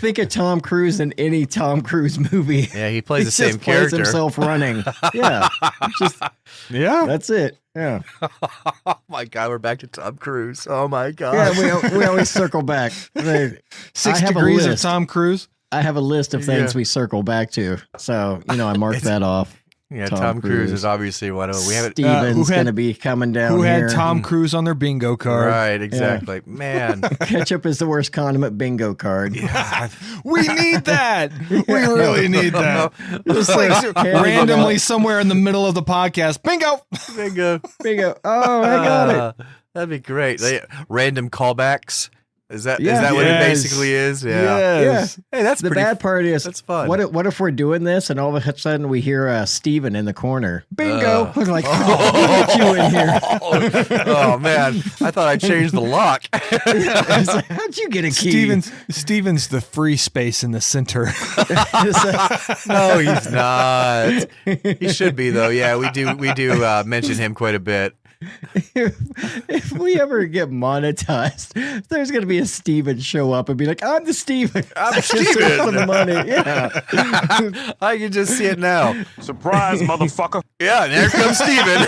Speaker 1: Think of Tom Cruise in any Tom Cruise movie.
Speaker 3: Yeah, he plays
Speaker 1: He
Speaker 3: the same
Speaker 1: just plays
Speaker 3: character.
Speaker 1: himself running. Yeah, just
Speaker 2: yeah.
Speaker 1: that's it. Yeah,
Speaker 3: Oh my God, we're back to Tom Cruise. Oh my God.
Speaker 1: yeah. We always circle back. I
Speaker 2: 6
Speaker 1: have a
Speaker 2: degrees of
Speaker 1: list.
Speaker 2: Tom Cruise.
Speaker 1: have a list of things
Speaker 2: Yeah.
Speaker 1: we circle back to, so I marked that off.
Speaker 3: Yeah, Tom Cruise is obviously one of them. We haven't.
Speaker 1: Steven's going to be coming down
Speaker 2: Who
Speaker 1: here.
Speaker 2: had Tom Cruise on their bingo card?
Speaker 3: Right, exactly. Man,
Speaker 1: Ketchup is the worst condiment bingo card.
Speaker 3: yeah,
Speaker 2: We need that. We really need that.
Speaker 1: Just
Speaker 2: Like, randomly somewhere in the middle of the podcast. Bingo.
Speaker 3: bingo.
Speaker 1: bingo. Oh, I got it.
Speaker 3: That'd be great. Random callbacks. Is that
Speaker 1: Yeah.
Speaker 3: what it
Speaker 2: Yes.
Speaker 3: basically is? Yeah.
Speaker 2: Yes.
Speaker 3: Hey, that's
Speaker 1: The
Speaker 3: pretty.
Speaker 1: bad part is,
Speaker 3: that's fun.
Speaker 1: What if we're doing this and all of a sudden we hear Steven in the corner? Bingo! We're like, oh, get you in here.
Speaker 3: Oh man, I thought I changed the lock.
Speaker 1: It's like, how'd you get a key?
Speaker 2: Steven's the free space in the center.
Speaker 3: No, he's not. He should be though. Yeah, we do mention him quite a bit.
Speaker 1: If we ever get monetized, there's going to be a Steven show up and be like, I'm the Steven.
Speaker 3: I'm
Speaker 1: Steven. For the money. Yeah.
Speaker 3: I can just see it now.
Speaker 7: Surprise, motherfucker.
Speaker 3: Yeah, and there comes Steven.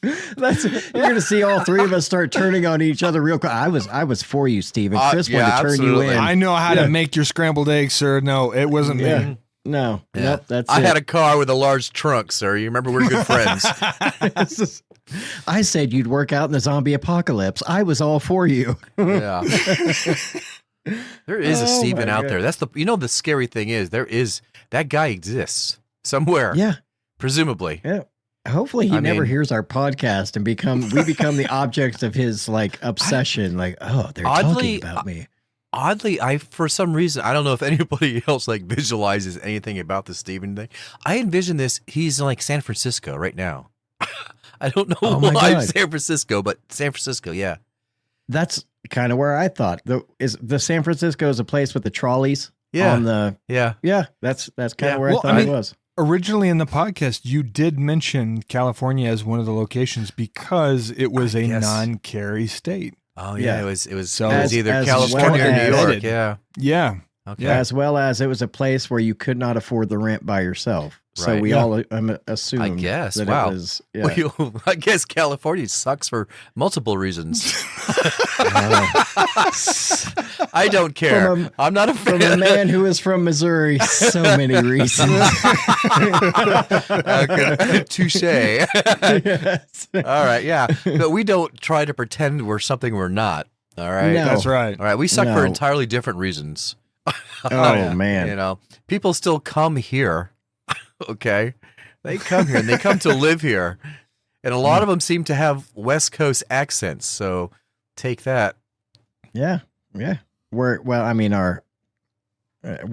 Speaker 1: You're going to see all three of us start turning on each other real quick. I was for you, Steven. Chris
Speaker 3: yeah,
Speaker 1: wanted to turn
Speaker 3: absolutely.
Speaker 1: you in.
Speaker 2: I know how to make your scrambled eggs, sir. No, it wasn't me.
Speaker 1: Yeah. No.
Speaker 3: Yeah.
Speaker 1: Nope. That's
Speaker 3: I
Speaker 1: it.
Speaker 3: had a car with a large trunk, sir. You remember we're good friends.
Speaker 1: I said you'd work out in the zombie apocalypse. I was all for you.
Speaker 3: Yeah. There is a
Speaker 1: Oh,
Speaker 3: Steven
Speaker 1: my
Speaker 3: out
Speaker 1: God.
Speaker 3: there. That's the scary thing is that guy exists somewhere.
Speaker 1: Yeah.
Speaker 3: Presumably.
Speaker 1: Yeah. Hopefully he
Speaker 3: I
Speaker 1: never
Speaker 3: mean-
Speaker 1: hears our podcast and we become the object of his like obsession. Like, oh, they're
Speaker 3: Oddly,
Speaker 1: talking about me.
Speaker 3: Oddly, for some reason, I don't know if anybody else like visualizes anything about the Steven thing. I envision this. He's in like San Francisco right now. I don't know
Speaker 1: Oh my
Speaker 3: why
Speaker 1: God.
Speaker 3: San Francisco, but San Francisco, yeah.
Speaker 1: That's kind of where I thought. The San Francisco is a place with the trolleys.
Speaker 3: Yeah.
Speaker 1: On the
Speaker 3: Yeah.
Speaker 1: that's kind
Speaker 3: Yeah.
Speaker 1: of where
Speaker 2: Well,
Speaker 1: I thought
Speaker 2: I mean-
Speaker 1: it was.
Speaker 2: Originally in the podcast, you did mention California as one of the locations because it was a
Speaker 3: guess.
Speaker 2: non-carry state.
Speaker 3: Oh yeah,
Speaker 1: Yeah.
Speaker 3: it was
Speaker 2: So-
Speaker 3: it was either
Speaker 1: as
Speaker 3: California
Speaker 1: well
Speaker 3: or New
Speaker 1: as-
Speaker 3: York. Yeah.
Speaker 2: Yeah.
Speaker 3: Okay.
Speaker 2: Yeah.
Speaker 1: As well as it was a place where you could not afford the rent by yourself. So
Speaker 3: Right.
Speaker 1: we
Speaker 2: Yeah.
Speaker 1: all assumed
Speaker 3: I guess.
Speaker 1: that
Speaker 3: Wow.
Speaker 1: it was. Yeah.
Speaker 3: Well, I guess California sucks for multiple reasons. I don't care. I'm not a
Speaker 1: From
Speaker 3: fan.
Speaker 1: a man who is from Missouri, so many reasons.
Speaker 3: Touche.
Speaker 1: Yes.
Speaker 3: All right, yeah. But we don't try to pretend we're something we're not. All right.
Speaker 1: No.
Speaker 2: That's right.
Speaker 3: All right. We suck for
Speaker 1: No.
Speaker 3: entirely different reasons.
Speaker 1: Oh man.
Speaker 3: You know, people still come here. Okay. They come here and they come to live here. And a lot of them seem to have West Coast accents. So take that.
Speaker 1: Yeah. We're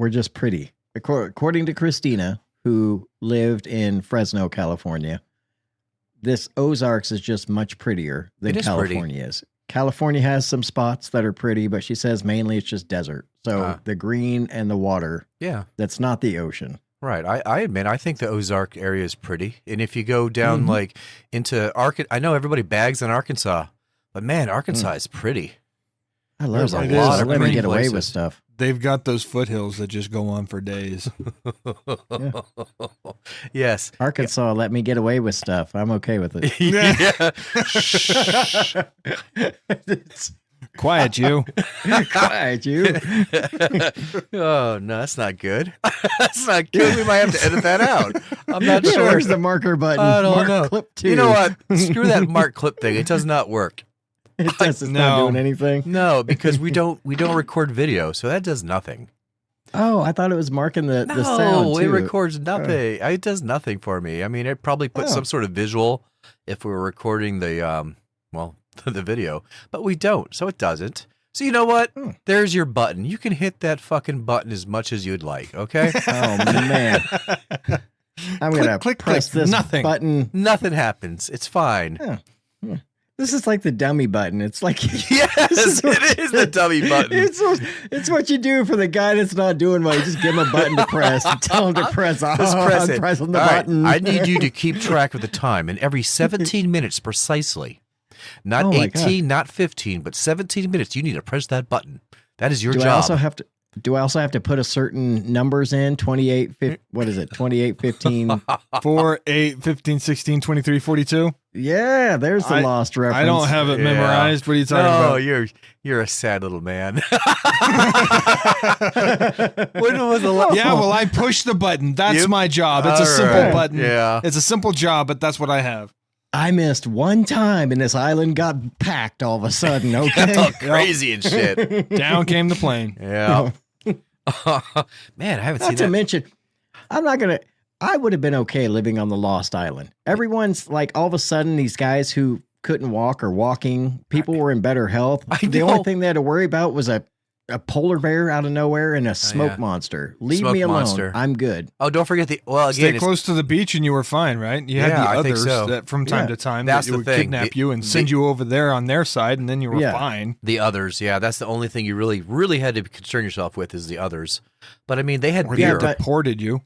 Speaker 1: just pretty. According to Christina, who lived in Fresno, California, this Ozarks is just much prettier than
Speaker 3: It is pretty.
Speaker 1: California is. California has some spots that are pretty, but she says mainly it's just desert. So the green and the water,
Speaker 3: Yeah.
Speaker 1: that's not the ocean.
Speaker 3: Right. I admit, I think the Ozark area is pretty. And if you go down like into Arkansas, I know everybody bags on Arkansas, but man, Arkansas is pretty.
Speaker 1: I love
Speaker 3: There's a
Speaker 1: Arkansas.
Speaker 3: lot of
Speaker 1: Let me
Speaker 3: pretty
Speaker 1: get away with
Speaker 3: places.
Speaker 1: stuff.
Speaker 2: They've got those foothills that just go on for days.
Speaker 3: Yes.
Speaker 1: Arkansas, let me get away with stuff. I'm okay with it.
Speaker 3: Yeah.
Speaker 1: It's
Speaker 2: Quiet, you.
Speaker 1: quiet, you.
Speaker 3: Oh, no, that's not good. That's not good. We might have to edit that out. I'm not
Speaker 1: Yeah,
Speaker 3: sure.
Speaker 1: where's the marker button?
Speaker 3: I don't
Speaker 1: Mark
Speaker 3: know.
Speaker 1: clip 2.
Speaker 3: You know what? Screw that mark clip thing. It does not work.
Speaker 1: It does. It's
Speaker 2: No.
Speaker 1: not doing anything.
Speaker 3: No, because we don't record video, so that does nothing.
Speaker 1: Oh, I thought it was marking the sound
Speaker 3: No,
Speaker 1: too.
Speaker 3: it records nothing. It does nothing for me. I mean, it probably puts
Speaker 1: Oh.
Speaker 3: some sort of visual if we were recording the the video, but we don't, so it doesn't. So you know what?
Speaker 1: Hmm.
Speaker 3: There's your button. You can hit that fucking button as much as you'd like. Okay.
Speaker 1: Oh man, I'm gonna
Speaker 2: click,
Speaker 1: press
Speaker 2: click.
Speaker 1: this
Speaker 2: Nothing.
Speaker 1: button.
Speaker 3: Nothing happens. It's fine.
Speaker 1: This is like the dummy button. It's like
Speaker 3: Yes, it is the dummy button.
Speaker 1: It's what you do for the guy that's not doing well. You just give him a button to press and tell him to press. Oh,
Speaker 3: Just press
Speaker 1: I'm
Speaker 3: it.
Speaker 1: pressing the
Speaker 3: All right,
Speaker 1: button.
Speaker 3: I need you to keep track of the time, and every 17 minutes precisely, not
Speaker 1: Oh my
Speaker 3: 18, not 15, but 17 minutes, you need to press that button. That is your
Speaker 1: do
Speaker 3: job.
Speaker 1: I also have to? Do I also have to put a certain numbers in? 28, what is it? 28, 15.
Speaker 2: 4, 8, 15, 16, 23, 42.
Speaker 1: Yeah, there's the lost reference.
Speaker 2: I don't have it memorized. What are you talking about?
Speaker 3: No, you're a sad little man. When was the
Speaker 2: Yeah, well, I pushed the button. That's my job. It's a simple button.
Speaker 3: Yeah.
Speaker 2: It's a simple job, but that's what I have.
Speaker 1: I missed one time and this island got packed all of a sudden. Okay.
Speaker 3: all crazy and shit.
Speaker 2: Down came the plane.
Speaker 3: Yeah. Man, I haven't seen
Speaker 1: Not to
Speaker 3: that.
Speaker 1: mention, I would have been okay living on the Lost Island. Everyone's like, all of a sudden, these guys who couldn't walk or walking, people were in better health. The only thing they had to worry about was a polar bear out of nowhere and a smoke monster. Leave me alone.
Speaker 3: Monster.
Speaker 1: I'm good.
Speaker 3: Oh, don't forget
Speaker 2: Stay close to the beach and you were fine, right? You had the
Speaker 3: I think
Speaker 2: others
Speaker 3: so.
Speaker 2: that from time to time
Speaker 3: That's
Speaker 2: that
Speaker 3: the
Speaker 2: would
Speaker 3: thing.
Speaker 2: kidnap you and send you over there on their side, and then you were fine.
Speaker 3: The others, yeah, that's the only thing you really had to concern yourself with is the others. But I mean, they had
Speaker 2: Or
Speaker 3: beer.
Speaker 2: they deported you.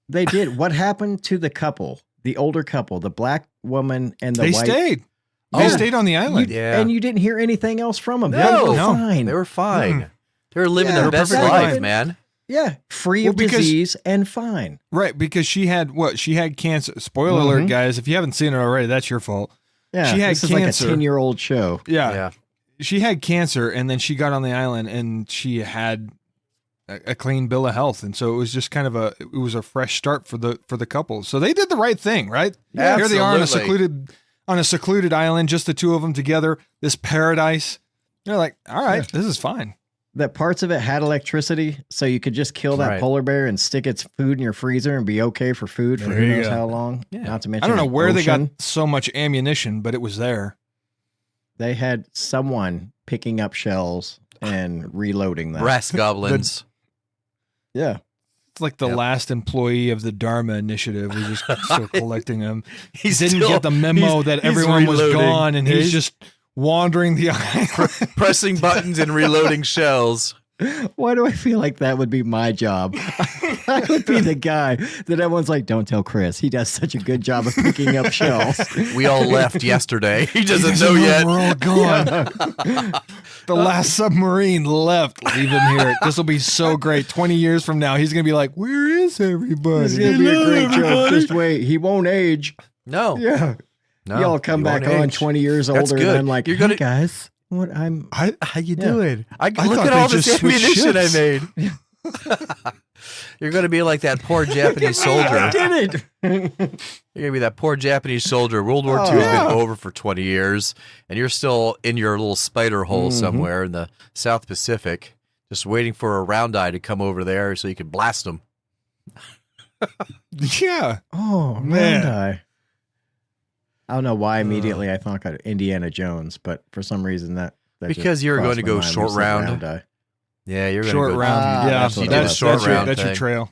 Speaker 1: They did. What happened to the couple, the older couple, the black woman and the
Speaker 2: They
Speaker 1: white?
Speaker 2: stayed. They stayed on the island.
Speaker 1: And you didn't hear anything else from them.
Speaker 3: No,
Speaker 1: they were fine.
Speaker 3: They were fine.
Speaker 2: Mm.
Speaker 3: They were living
Speaker 1: Yeah,
Speaker 3: their best
Speaker 1: perfectly
Speaker 3: life,
Speaker 1: fine.
Speaker 3: man.
Speaker 1: Yeah, free of disease and fine.
Speaker 2: Right, because she had what? She had cancer. Spoiler alert, guys. If you haven't seen it already, that's your fault.
Speaker 1: Yeah,
Speaker 2: she had
Speaker 1: this is
Speaker 2: cancer.
Speaker 1: like a 10-year-old show.
Speaker 2: Yeah. She had cancer, and then she got on the island, and she had a clean bill of health, and so it was just kind of it was a fresh start for the couple. So they did the right thing, right?
Speaker 3: Yeah,
Speaker 2: Here they are
Speaker 3: absolutely.
Speaker 2: on a secluded island, just the two of them together. This paradise. They're like, all right, this is fine.
Speaker 1: That parts of it had electricity, so you could just kill that
Speaker 3: Right.
Speaker 1: polar bear and stick its food in your freezer and be okay for food for
Speaker 2: There
Speaker 1: who
Speaker 2: you
Speaker 1: knows
Speaker 2: go.
Speaker 1: how long.
Speaker 3: Yeah.
Speaker 1: Not to mention,
Speaker 2: I don't know
Speaker 1: an
Speaker 2: where they got
Speaker 1: ocean.
Speaker 2: so much ammunition, but it was there.
Speaker 1: They had someone picking up shells and reloading them.
Speaker 3: Brass goblins.
Speaker 1: Yeah.
Speaker 2: It's like the
Speaker 3: Yep.
Speaker 2: last employee of the Dharma Initiative. We just still collecting them. He
Speaker 3: He's
Speaker 2: didn't
Speaker 3: still-
Speaker 2: get the memo
Speaker 3: he's-
Speaker 2: that
Speaker 3: he's
Speaker 2: everyone was
Speaker 3: reloading.
Speaker 2: gone, and he's just wandering the island.
Speaker 3: Pressing buttons and reloading shells.
Speaker 1: Why do I feel like that would be my job? I would be the guy that everyone's like, don't tell Chris. He does such a good job of picking up shells.
Speaker 3: We all left yesterday. He doesn't know yet.
Speaker 2: We're all gone. The last submarine left. Leave him here. This will be so great. 20 years from now, he's going to be like, where is everybody?
Speaker 1: It's going to be a great joke. Just wait. He won't age.
Speaker 3: No.
Speaker 1: Yeah.
Speaker 3: No,
Speaker 1: Y'all come
Speaker 3: you
Speaker 1: back
Speaker 3: won't
Speaker 1: on
Speaker 3: age.
Speaker 1: 20 years
Speaker 3: That's
Speaker 1: older, and
Speaker 3: good.
Speaker 1: I'm like,
Speaker 3: You're
Speaker 1: hey,
Speaker 3: gonna-
Speaker 1: guys, what I'm...
Speaker 3: How you
Speaker 1: Yeah.
Speaker 3: doing? Look
Speaker 2: thought
Speaker 3: at
Speaker 2: they
Speaker 3: all
Speaker 2: just
Speaker 3: this
Speaker 2: switched
Speaker 3: ammunition I
Speaker 2: ships.
Speaker 3: made. You're going to be like that poor Japanese
Speaker 1: I
Speaker 3: soldier.
Speaker 1: did it.
Speaker 3: You're going to be that poor Japanese soldier. World War II has been over for 20 years, and you're still in your little spider hole somewhere in the South Pacific, just waiting for a round eye to come over there so you can blast them.
Speaker 2: Yeah.
Speaker 1: Oh,
Speaker 2: Man.
Speaker 1: man. I don't know why immediately I thought of Indiana Jones, but for some reason that
Speaker 3: Because
Speaker 1: just
Speaker 3: you were
Speaker 1: crossed
Speaker 3: going to
Speaker 1: my
Speaker 3: go
Speaker 1: mind when
Speaker 3: short
Speaker 1: you said
Speaker 3: round.
Speaker 1: eye.
Speaker 3: Yeah, you're going
Speaker 2: Short
Speaker 3: to go
Speaker 2: round.
Speaker 1: Ah,
Speaker 2: Yeah.
Speaker 1: that's what
Speaker 3: You
Speaker 1: it
Speaker 3: did a
Speaker 1: was.
Speaker 3: short
Speaker 2: that's your,
Speaker 3: round
Speaker 2: that's your
Speaker 3: thing.
Speaker 2: trail.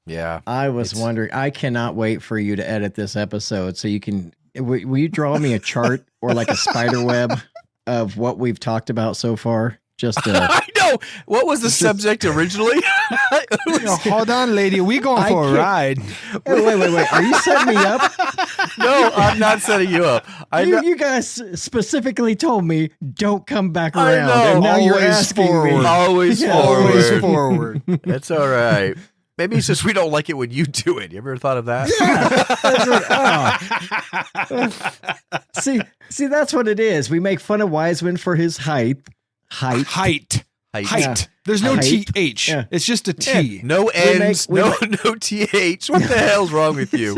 Speaker 3: Yeah.
Speaker 1: I was
Speaker 3: It's-
Speaker 1: wondering. I cannot wait for you to edit this episode so you can. Will you draw me a chart or like a spider web of what we've talked about so far? Just
Speaker 3: I know. What was the subject originally? It was-
Speaker 2: Now, hold on, lady. We going
Speaker 1: I
Speaker 2: for a
Speaker 1: can't-
Speaker 2: ride.
Speaker 1: Hey, wait. Are you setting me up?
Speaker 3: no, I'm not setting you up. I know.
Speaker 1: You guys specifically told me don't come back
Speaker 3: I
Speaker 1: around,
Speaker 3: know.
Speaker 1: and now you're
Speaker 2: Always
Speaker 1: asking
Speaker 2: forward.
Speaker 1: me.
Speaker 3: Always
Speaker 1: Yeah,
Speaker 2: Always
Speaker 3: forward.
Speaker 2: forward.
Speaker 3: That's all right. Maybe it's just we don't like it when you do it. You ever thought of that?
Speaker 1: See, that's what it is. We make fun of Wiseman for his height.
Speaker 2: Height.
Speaker 3: Height.
Speaker 2: Height. There's no
Speaker 1: Height.
Speaker 2: TH.
Speaker 1: Yeah.
Speaker 2: It's just a T.
Speaker 3: No N's,
Speaker 1: we
Speaker 3: no TH. What the hell's wrong with you?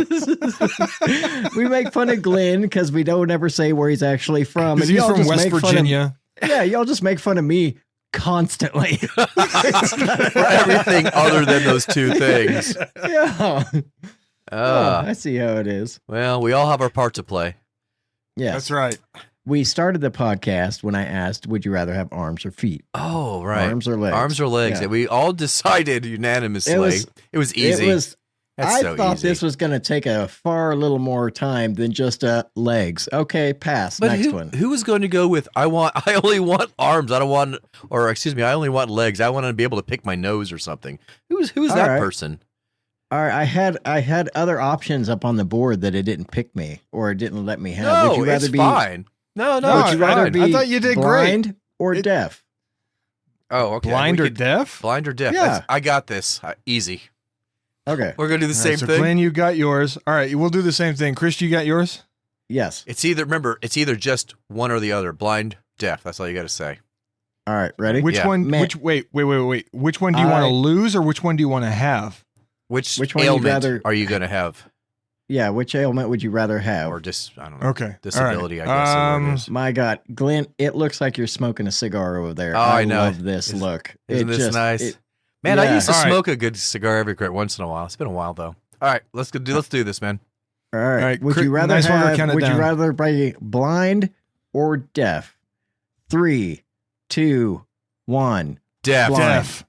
Speaker 1: We make fun of Glenn because we don't ever say where he's actually from.
Speaker 2: Because
Speaker 1: and
Speaker 2: he's
Speaker 1: y'all
Speaker 2: from
Speaker 1: just
Speaker 2: West
Speaker 1: make fun of-
Speaker 2: Virginia.
Speaker 1: Yeah, y'all just make fun of me constantly.
Speaker 3: For everything other than those two things.
Speaker 1: Yeah. I see how it is.
Speaker 3: Well, we all have our part to play.
Speaker 1: Yes.
Speaker 2: That's right.
Speaker 1: We started the podcast when I asked, would you rather have arms or feet?
Speaker 3: Oh, right.
Speaker 1: Arms or legs?
Speaker 3: Arms or legs.
Speaker 1: Yeah.
Speaker 3: And we all decided unanimously. It was easy.
Speaker 1: It was.
Speaker 3: That's
Speaker 1: I
Speaker 3: so
Speaker 1: thought
Speaker 3: easy.
Speaker 1: this was going to take a far little more time than just legs. Okay, pass.
Speaker 3: But
Speaker 1: Next one.
Speaker 3: who was going to go with I only want arms. I don't want, or excuse me, I only want legs. I want to be able to pick my nose or something. Who was
Speaker 1: All
Speaker 3: that
Speaker 1: right.
Speaker 3: person?
Speaker 1: All right, I had other options up on the board that it didn't pick me or it didn't let me have.
Speaker 3: No,
Speaker 1: would you rather
Speaker 3: it's
Speaker 1: be
Speaker 3: fine. No,
Speaker 2: No,
Speaker 1: Would you rather
Speaker 2: I
Speaker 1: be
Speaker 2: thought you did great.
Speaker 1: blind or deaf?
Speaker 3: Oh, okay.
Speaker 2: Blind or deaf?
Speaker 3: Blind or deaf.
Speaker 1: Yeah.
Speaker 3: I got this. Easy.
Speaker 1: Okay.
Speaker 3: We're going to do the
Speaker 2: All right,
Speaker 3: same
Speaker 2: so
Speaker 3: thing.
Speaker 2: Glenn, you got yours. All right, we'll do the same thing. Chris, you got yours?
Speaker 1: Yes.
Speaker 3: It's either just one or the other. Blind, deaf. That's all you got to say.
Speaker 1: All right. Ready?
Speaker 2: Which
Speaker 3: Yeah.
Speaker 2: one?
Speaker 1: Man.
Speaker 2: Wait. Which one do you want to lose, or which one do you want to have?
Speaker 3: Which
Speaker 1: Which one you'd
Speaker 3: ailment
Speaker 1: rather-
Speaker 3: are you going to have?
Speaker 1: Yeah. Which ailment would you rather have?
Speaker 3: Or just, I don't know.
Speaker 2: Okay.
Speaker 3: Disability,
Speaker 2: All right.
Speaker 3: I guess. Is what it is.
Speaker 1: My God, Glenn, it looks like you're smoking a cigar over there.
Speaker 3: Oh, I know.
Speaker 1: love this
Speaker 3: Isn't-
Speaker 1: look.
Speaker 3: Isn't
Speaker 1: It
Speaker 3: this
Speaker 1: just-
Speaker 3: nice?
Speaker 1: it-
Speaker 3: Man, I
Speaker 1: yeah.
Speaker 3: used to
Speaker 2: All right.
Speaker 3: smoke a good cigar every once in a while. It's been a while, though. All right, let's do this, man.
Speaker 1: All right.
Speaker 2: right,
Speaker 1: Would
Speaker 2: Chris-
Speaker 1: you rather
Speaker 2: nice one to
Speaker 1: have?
Speaker 2: count it
Speaker 1: Would you
Speaker 2: down.
Speaker 1: rather be blind or deaf? 3, 2, 1.
Speaker 3: Deaf.
Speaker 1: Blind.
Speaker 2: Deaf.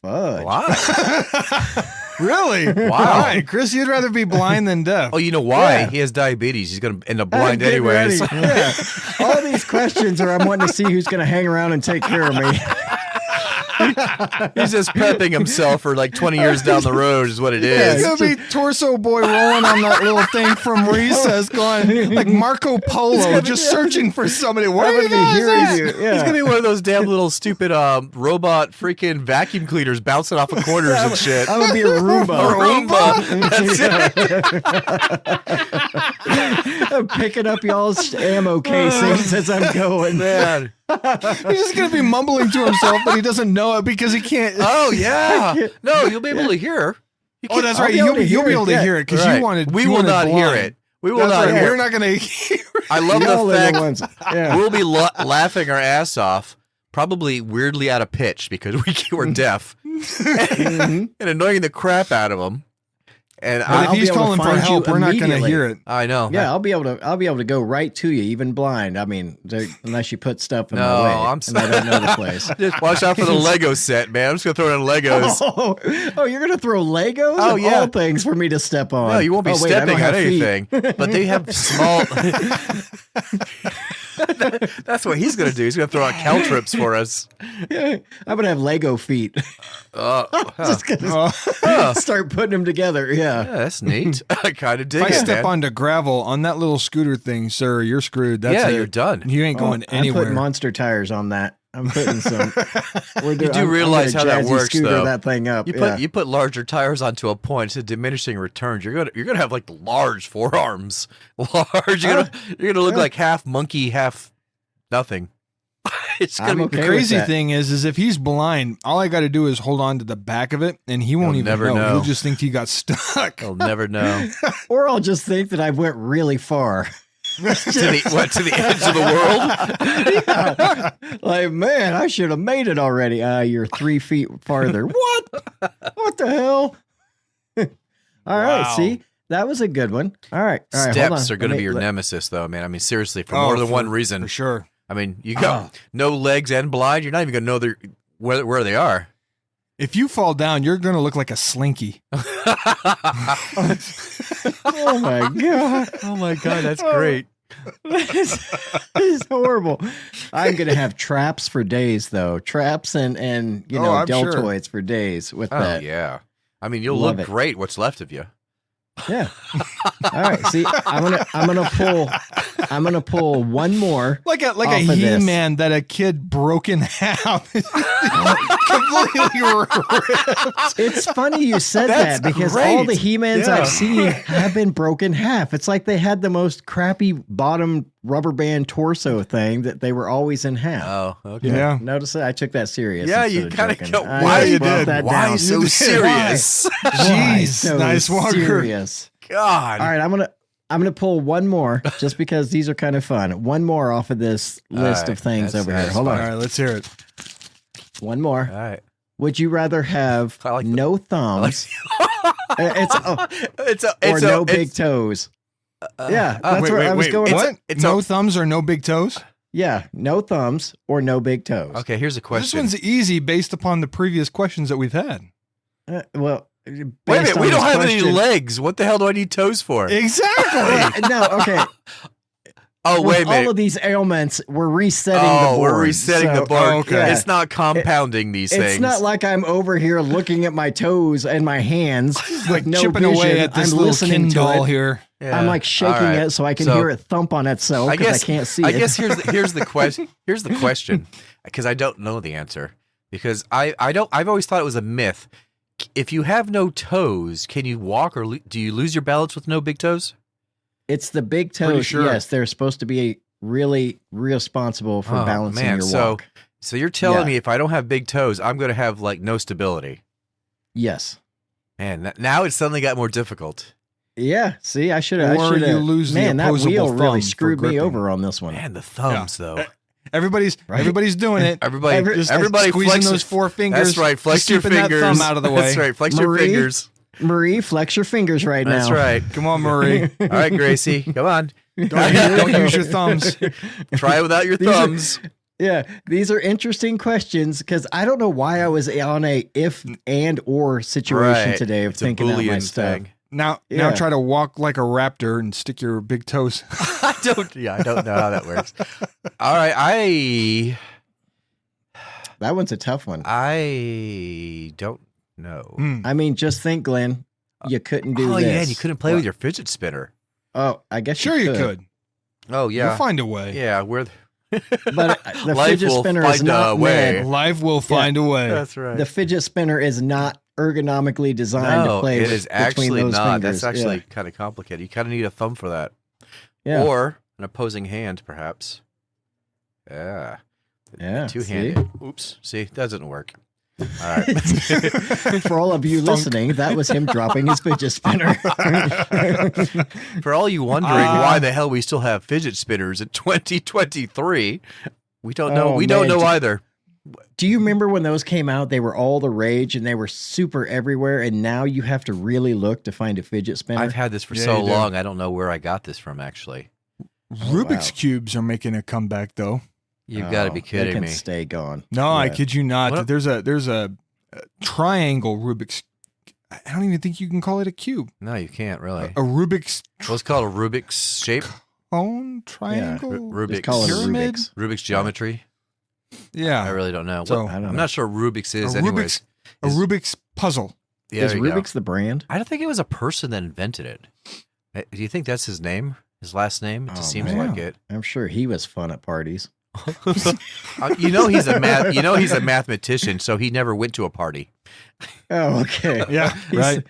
Speaker 1: Fudge.
Speaker 3: Why?
Speaker 2: Really?
Speaker 3: Wow.
Speaker 2: All right, Chris, you'd rather be blind than deaf.
Speaker 3: Oh, you know why?
Speaker 1: Yeah.
Speaker 3: He has diabetes. He's going to end up
Speaker 1: I'm
Speaker 3: blind
Speaker 1: getting
Speaker 3: anyways.
Speaker 1: ready. Yeah. All these questions are I'm wanting to see who's going to hang around and take care of me.
Speaker 3: He's just prepping himself for like 20 years down the road is what it
Speaker 1: Yeah,
Speaker 3: is.
Speaker 2: It's gonna be torso boy rolling on that little thing from recess, going like Marco Polo, just searching for somebody. Where
Speaker 1: I'm
Speaker 2: are you
Speaker 1: going to be
Speaker 2: guys
Speaker 1: hearing
Speaker 2: at?
Speaker 1: you.
Speaker 3: He's
Speaker 1: Yeah.
Speaker 3: gonna be one of those damn little stupid robot freaking vacuum cleaners bouncing off of corners and shit.
Speaker 1: I'm going to be a Roomba. I'm picking up y'all's ammo casings as I'm going.
Speaker 3: Man.
Speaker 2: He's just gonna be mumbling to himself, but he doesn't know it because he can't.
Speaker 3: Oh yeah. No, you'll be able to hear. You
Speaker 2: Oh,
Speaker 3: can-
Speaker 2: that's
Speaker 1: I'll
Speaker 2: right.
Speaker 1: be able to
Speaker 2: You'll be
Speaker 1: hear
Speaker 2: able to
Speaker 1: it.
Speaker 2: hear it because
Speaker 3: Right.
Speaker 2: you wanted.
Speaker 3: We
Speaker 2: you
Speaker 3: will
Speaker 2: wanted
Speaker 3: not hear
Speaker 2: blind.
Speaker 3: it. We will
Speaker 2: That's
Speaker 3: not
Speaker 2: right.
Speaker 3: hear
Speaker 2: We're
Speaker 3: it.
Speaker 2: not gonna hear.
Speaker 3: I love
Speaker 1: Y'all
Speaker 3: the
Speaker 1: are
Speaker 3: fact
Speaker 1: ones. Yeah.
Speaker 3: we'll be laughing our ass off, probably weirdly out of pitch because we're deaf and annoying the crap out of them. And
Speaker 2: But
Speaker 3: I,
Speaker 2: if
Speaker 1: I'll
Speaker 2: he's
Speaker 1: be able to
Speaker 2: calling for
Speaker 1: find you
Speaker 2: help, we're not gonna
Speaker 1: immediately.
Speaker 2: hear it.
Speaker 3: I know.
Speaker 1: Yeah, I'll be able to go right to you, even blind. I mean, unless you put stuff in
Speaker 3: No,
Speaker 1: my way,
Speaker 3: I'm
Speaker 1: and I don't know the place.
Speaker 3: Just watch out for the Lego set, man. I'm just gonna throw in Legos.
Speaker 1: Oh, you're gonna throw Legos?
Speaker 3: Oh,
Speaker 1: Of
Speaker 3: yeah.
Speaker 1: all things for me to step on.
Speaker 3: No, you won't be
Speaker 1: Oh, wait, I don't
Speaker 3: stepping on
Speaker 1: have feet.
Speaker 3: anything. But they have small. That's what he's gonna do. He's gonna throw out caltrips for us.
Speaker 1: I'm gonna have Lego feet. Just gonna start putting them together.
Speaker 3: Yeah,
Speaker 1: Yeah.
Speaker 3: that's neat. I kind of dig
Speaker 2: If I
Speaker 3: it,
Speaker 2: step
Speaker 3: man.
Speaker 2: onto gravel on that little scooter thing, sir, you're screwed. That's
Speaker 3: Yeah,
Speaker 2: it.
Speaker 3: you're done.
Speaker 2: You ain't going
Speaker 1: I'm
Speaker 2: anywhere.
Speaker 1: putting monster tires on that. I'm putting some.
Speaker 3: You do realize how that works,
Speaker 1: scooter
Speaker 3: though.
Speaker 1: that thing up.
Speaker 3: You put larger tires onto a point. It's a diminishing returns. You're gonna have like large forearms. Large. You're gonna look like half monkey, half nothing. It's gonna
Speaker 1: I'm
Speaker 3: be
Speaker 1: okay
Speaker 2: The
Speaker 1: with
Speaker 2: crazy
Speaker 1: that.
Speaker 2: thing is if he's blind, all I got to do is hold on to the back of it, and he won't
Speaker 3: He'll
Speaker 2: even
Speaker 3: never know.
Speaker 2: He'll just think he got stuck.
Speaker 3: I'll never know.
Speaker 1: Or I'll just think that I went really far.
Speaker 3: to the edge of the world.
Speaker 1: Like, man, I should have made it already. You're 3 feet farther. What? What the hell? All right,
Speaker 2: Wow.
Speaker 1: see, that was a good one. All right, hold
Speaker 3: Steps
Speaker 1: on.
Speaker 3: are going to
Speaker 1: Let
Speaker 3: be your
Speaker 1: me-
Speaker 3: nemesis, though, man. I mean, seriously, for
Speaker 2: Oh,
Speaker 3: more than
Speaker 2: for-
Speaker 3: one reason.
Speaker 2: For sure.
Speaker 3: I mean, you got no legs and blind. You're not even going to know where they are.
Speaker 2: If you fall down, you're going to look like a slinky.
Speaker 1: Oh my god,
Speaker 3: Oh my god, that's great.
Speaker 1: this is horrible. I'm gonna have traps for days, though. Traps and you know
Speaker 2: I'm sure.
Speaker 1: deltoids for days with
Speaker 3: Oh
Speaker 1: that.
Speaker 3: yeah. I mean, you'll
Speaker 1: Love
Speaker 3: look
Speaker 1: it.
Speaker 3: great. What's left of you?
Speaker 1: Yeah. All right. See, I'm gonna pull one more.
Speaker 2: Like a
Speaker 1: Off of this.
Speaker 2: He-Man that a kid broke in half. Completely ripped.
Speaker 1: It's funny you said
Speaker 3: That's
Speaker 1: that because all the
Speaker 3: great.
Speaker 1: He-Mans
Speaker 3: Yeah.
Speaker 1: I've seen have been broken half. It's like they had the most crappy bottom rubber band torso thing that they were always in half.
Speaker 3: Oh, okay.
Speaker 2: Yeah.
Speaker 1: Notice that I took that serious.
Speaker 3: Yeah,
Speaker 1: instead
Speaker 3: you
Speaker 1: of
Speaker 3: kind of
Speaker 1: joking.
Speaker 3: go.
Speaker 1: I
Speaker 3: Why
Speaker 1: just
Speaker 3: you
Speaker 1: brought
Speaker 3: did?
Speaker 1: that
Speaker 3: Why
Speaker 1: down.
Speaker 3: so serious?
Speaker 1: Why
Speaker 2: Jeez,
Speaker 1: so
Speaker 2: nice Walker.
Speaker 1: serious?
Speaker 3: God.
Speaker 1: All right, I'm gonna pull one more just because these are kind of fun. One more off of this list
Speaker 3: right,
Speaker 1: of things
Speaker 3: that's-
Speaker 1: over here.
Speaker 3: that's
Speaker 1: Hold
Speaker 2: All
Speaker 1: on.
Speaker 2: right, let's hear it.
Speaker 1: One more.
Speaker 3: All right.
Speaker 1: Would you rather have
Speaker 3: I like
Speaker 1: no thumbs
Speaker 3: It's
Speaker 1: or no big toes? Yeah, that's where I was going.
Speaker 2: What?
Speaker 3: it's
Speaker 2: no
Speaker 3: a-
Speaker 2: thumbs or no big toes?
Speaker 1: Yeah, no thumbs or no big toes.
Speaker 3: Okay, here's a
Speaker 2: This
Speaker 3: question.
Speaker 2: one's easy based upon the previous questions that we've had.
Speaker 1: Well,
Speaker 3: Wait a minute, we don't have any legs. What the hell do I need toes for?
Speaker 2: Exactly.
Speaker 1: No, okay.
Speaker 3: Oh, wait a
Speaker 1: With all
Speaker 3: minute.
Speaker 1: of these ailments, we're resetting the
Speaker 3: Oh,
Speaker 1: board.
Speaker 3: we're resetting the
Speaker 1: So,
Speaker 3: board.
Speaker 2: okay.
Speaker 1: yeah.
Speaker 3: It's not compounding these things.
Speaker 1: It's not like I'm over here looking at my toes and my hands with no
Speaker 2: Chipping
Speaker 1: vision.
Speaker 2: away at this
Speaker 1: I'm
Speaker 2: little
Speaker 1: listening to
Speaker 2: Kindle
Speaker 1: it.
Speaker 2: here.
Speaker 3: Yeah.
Speaker 1: I'm like shaking
Speaker 3: All right.
Speaker 1: it so I can
Speaker 3: So,
Speaker 1: hear it thump on itself because I can't see
Speaker 3: I
Speaker 1: it.
Speaker 3: guess here's the question. Here's the question because I don't know the answer. Because I've always thought it was a myth. If you have no toes, can you walk or do you lose your balance with no big toes?
Speaker 1: It's the big
Speaker 2: Pretty
Speaker 1: toes.
Speaker 2: sure.
Speaker 1: Yes, they're supposed to be really responsible for balancing your walk.
Speaker 3: So you're telling
Speaker 1: Yeah.
Speaker 3: me if I don't have big toes, I'm going to have like no stability.
Speaker 1: Yes.
Speaker 3: Man, now it's suddenly got more difficult.
Speaker 1: Yeah. See, I should have.
Speaker 2: Or you lose the
Speaker 1: Man, that
Speaker 2: opposable
Speaker 1: wheel
Speaker 2: thumb
Speaker 1: really
Speaker 2: for
Speaker 1: screwed me
Speaker 2: gripping.
Speaker 1: over on this one.
Speaker 3: Man, the thumbs though.
Speaker 2: Everybody's doing it.
Speaker 3: Everybody
Speaker 2: Squeezing
Speaker 3: flex
Speaker 2: those four fingers.
Speaker 3: That's right. Flex
Speaker 2: just
Speaker 3: your
Speaker 2: keeping
Speaker 3: fingers.
Speaker 2: that thumb out of the way.
Speaker 3: That's right. Flex your
Speaker 1: Marie?
Speaker 3: fingers.
Speaker 1: Marie, flex your fingers right now.
Speaker 3: That's right.
Speaker 2: Come on, Marie.
Speaker 3: All right, Gracie, come on.
Speaker 2: Don't use your thumbs.
Speaker 3: Try it without your
Speaker 1: These are-
Speaker 3: thumbs.
Speaker 1: Yeah, these are interesting questions because I don't know why I was on a if and or situation
Speaker 3: Right.
Speaker 1: today of
Speaker 3: It's a
Speaker 1: thinking out my
Speaker 3: Boolean
Speaker 1: stuff.
Speaker 3: thing.
Speaker 2: Now
Speaker 1: Yeah.
Speaker 2: try to walk like a raptor and stick your big toes.
Speaker 3: I don't know how that works. All right,
Speaker 1: That one's a tough one.
Speaker 3: I don't know.
Speaker 1: I mean, just think, Glenn, you couldn't do
Speaker 3: Oh
Speaker 1: this.
Speaker 3: yeah, and you couldn't play with your fidget spinner.
Speaker 1: Oh, I guess
Speaker 2: Sure, you could.
Speaker 3: Oh yeah,
Speaker 2: You'll find a way.
Speaker 3: yeah. We're
Speaker 1: But the
Speaker 3: Life
Speaker 1: fidget
Speaker 3: will
Speaker 1: spinner is
Speaker 3: find a
Speaker 1: not
Speaker 3: way.
Speaker 1: meant.
Speaker 2: Life will find a way.
Speaker 3: that's right.
Speaker 1: The fidget spinner is not ergonomically designed to
Speaker 3: No,
Speaker 1: play
Speaker 3: it
Speaker 1: with,
Speaker 3: is
Speaker 1: between
Speaker 3: actually
Speaker 1: those
Speaker 3: not.
Speaker 1: fingers.
Speaker 3: That's actually kind of complicated. You kind of need a thumb for that,
Speaker 1: yeah.
Speaker 3: or an opposing hand, perhaps. Yeah,
Speaker 1: Yeah,
Speaker 3: two-handed. Oops, see, that doesn't work. All right.
Speaker 1: For all of you listening, that was him dropping his fidget spinner.
Speaker 3: For all you wondering why the hell we still have fidget spinners in 2023, we don't know.
Speaker 1: Oh,
Speaker 3: We don't
Speaker 1: man.
Speaker 3: know either.
Speaker 1: Do you remember when those came out? They were all the rage and they were super everywhere. And now you have to really look to find a fidget spinner.
Speaker 3: I've had this for
Speaker 2: Yeah,
Speaker 3: so
Speaker 2: you do.
Speaker 3: long. I don't know where I got this from. Actually,
Speaker 2: Rubik's
Speaker 1: wow.
Speaker 2: cubes are making a comeback, though.
Speaker 3: you've got to be
Speaker 1: They
Speaker 3: kidding
Speaker 1: can
Speaker 3: me.
Speaker 1: stay gone.
Speaker 2: No, I
Speaker 1: Yeah.
Speaker 2: kid you not.
Speaker 3: What?
Speaker 2: There's a triangle Rubik's. I don't even think you can call it a cube.
Speaker 3: No, you can't really.
Speaker 2: A Rubik's
Speaker 3: What's called a Rubik's shape?
Speaker 2: cone triangle.
Speaker 3: Rubik's.
Speaker 1: Just call it a
Speaker 2: Pyramid?
Speaker 1: Rubik's.
Speaker 3: Rubik's geometry.
Speaker 2: Yeah,
Speaker 3: I really don't know.
Speaker 2: So-
Speaker 3: What-
Speaker 1: I don't
Speaker 3: I'm
Speaker 1: know.
Speaker 3: not sure what Rubik's is.
Speaker 2: a
Speaker 3: Anyways,
Speaker 2: Rubik's puzzle.
Speaker 3: yeah,
Speaker 1: Is
Speaker 3: there you go.
Speaker 1: Rubik's the brand?
Speaker 3: I don't think it was a person that invented it. Do you think that's his name? His last name? It just
Speaker 1: Oh,
Speaker 3: seems
Speaker 2: man.
Speaker 3: like it.
Speaker 1: I'm sure he was fun at parties.
Speaker 3: You know he's a mathematician, so he never went to a party.
Speaker 1: Oh, okay.
Speaker 2: Yeah, right.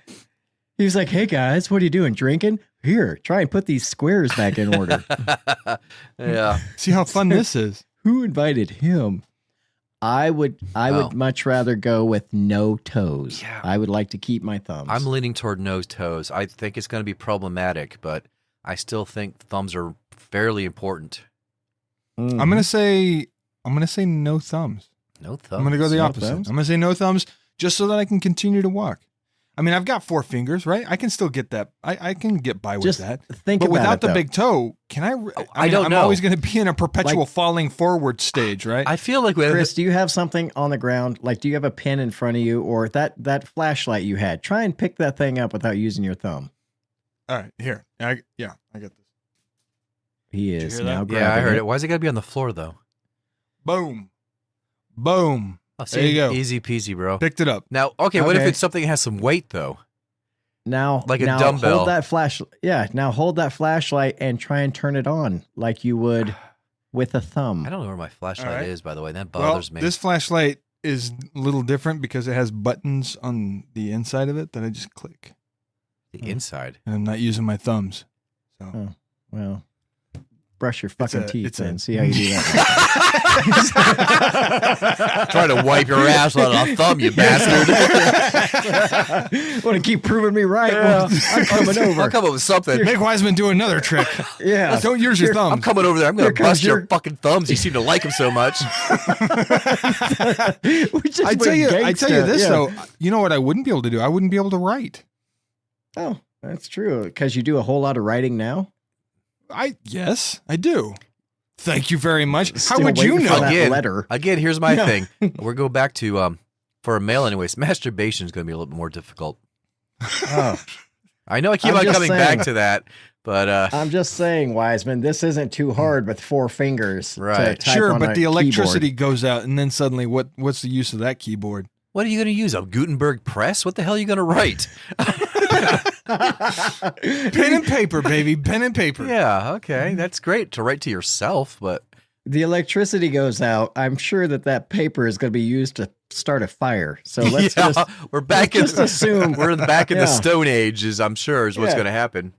Speaker 1: He was like, "Hey guys, what are you doing? Drinking? Here, try and put these squares back in order."
Speaker 3: Yeah.
Speaker 2: See how fun this is.
Speaker 1: Who invited him? I would
Speaker 3: Well.
Speaker 1: much rather go with no toes.
Speaker 3: Yeah.
Speaker 1: I would like to keep my thumbs.
Speaker 3: I'm leaning toward nose toes. I think it's going to be problematic, but I still think thumbs are fairly important.
Speaker 1: Mhm.
Speaker 2: I'm gonna say no thumbs.
Speaker 3: No thumbs.
Speaker 2: I'm gonna go the
Speaker 1: No
Speaker 2: opposite.
Speaker 1: thumbs?
Speaker 2: I'm gonna say no thumbs, just so that I can continue to walk. I mean, I've got 4 fingers, right? I can still get that. I can get by with
Speaker 1: Just
Speaker 2: that.
Speaker 1: think
Speaker 2: But
Speaker 1: about
Speaker 2: without
Speaker 1: it,
Speaker 2: the
Speaker 1: though.
Speaker 2: big toe, can I?
Speaker 3: I
Speaker 2: mean,
Speaker 3: don't
Speaker 2: I'm
Speaker 3: know.
Speaker 2: always going to be in a perpetual
Speaker 1: Like-
Speaker 2: falling forward stage, right?
Speaker 3: I feel like we
Speaker 1: Chris, do you have something on the ground? Like, do you have a pen in front of you, or that flashlight you had? Try and pick that thing up without using your thumb.
Speaker 2: All right, here. I got this.
Speaker 1: He
Speaker 2: you
Speaker 1: is
Speaker 2: hear
Speaker 1: now
Speaker 2: that?
Speaker 3: Yeah, I
Speaker 1: grabbing
Speaker 3: heard it. Why's it got to be on the floor though?
Speaker 2: Boom, boom.
Speaker 3: Oh,
Speaker 2: There you go.
Speaker 3: Easy peasy, bro.
Speaker 2: Picked it up.
Speaker 3: Now, okay, what if
Speaker 1: Okay.
Speaker 3: it's something that has some weight though?
Speaker 1: Now,
Speaker 3: Like a
Speaker 1: now
Speaker 3: dumbbell.
Speaker 1: Hold that flash. Yeah. Now hold that flashlight and try and turn it on like you would with a thumb.
Speaker 3: I don't know where my flashlight
Speaker 2: All right.
Speaker 3: is, by the way. That
Speaker 2: Well,
Speaker 3: bothers me.
Speaker 2: this flashlight is a little different because it has buttons on the inside of it that I just click,
Speaker 3: The inside.
Speaker 2: and I'm not using my thumbs. So
Speaker 1: Oh, well, brush your fucking
Speaker 2: a-
Speaker 1: teeth
Speaker 2: it's a-
Speaker 1: and see how you do that.
Speaker 3: Trying to wipe your ass on a thumb, you bastard.
Speaker 1: Want to keep proving me right? Well, I'm coming over.
Speaker 3: I'll come up with something.
Speaker 2: make Wiseman do another trick.
Speaker 1: Yeah.
Speaker 2: Don't use your
Speaker 3: I'm
Speaker 2: thumbs.
Speaker 3: coming over there. I'm going
Speaker 1: Here
Speaker 3: to
Speaker 1: comes
Speaker 3: bust your
Speaker 1: your-
Speaker 3: fucking thumbs. You seem to like them so much.
Speaker 1: We just
Speaker 2: I tell
Speaker 1: went
Speaker 2: you
Speaker 1: gangsta.
Speaker 2: this
Speaker 1: Yeah.
Speaker 2: though. You know what I wouldn't be able to do? I wouldn't be able to write.
Speaker 1: Oh, that's true. Because you do a whole lot of writing now.
Speaker 2: Yes, I do. Thank you very much. How
Speaker 1: Still
Speaker 2: would you
Speaker 1: waiting for
Speaker 2: know?
Speaker 1: that
Speaker 3: Again.
Speaker 1: letter?
Speaker 3: Again, here's my
Speaker 1: Yeah.
Speaker 3: thing. We're going back to, for a male anyways, masturbation is going to be a little bit more difficult.
Speaker 1: Oh,
Speaker 3: I know I keep
Speaker 1: I'm
Speaker 3: on
Speaker 1: just
Speaker 3: coming
Speaker 1: saying.
Speaker 3: back to that, but
Speaker 1: I'm just saying, Wiseman, this isn't too hard with 4 fingers. to
Speaker 3: Right.
Speaker 1: type
Speaker 2: Sure,
Speaker 1: on
Speaker 2: but
Speaker 1: a
Speaker 2: the electricity
Speaker 1: keyboard.
Speaker 2: goes out, and then suddenly, what's the use of that keyboard?
Speaker 3: what are you going to use? A Gutenberg press? What the hell are you going to write?
Speaker 2: Pen and paper, baby. Pen and paper.
Speaker 3: Yeah, okay. That's great to write to yourself, but
Speaker 1: the electricity goes out, I'm sure that paper is going to be used to start a fire. So let's
Speaker 3: we're back in.
Speaker 1: just assume
Speaker 3: we're back in the
Speaker 1: Yeah.
Speaker 3: Stone Age. I'm sure is what's
Speaker 1: Yeah.
Speaker 3: going to happen.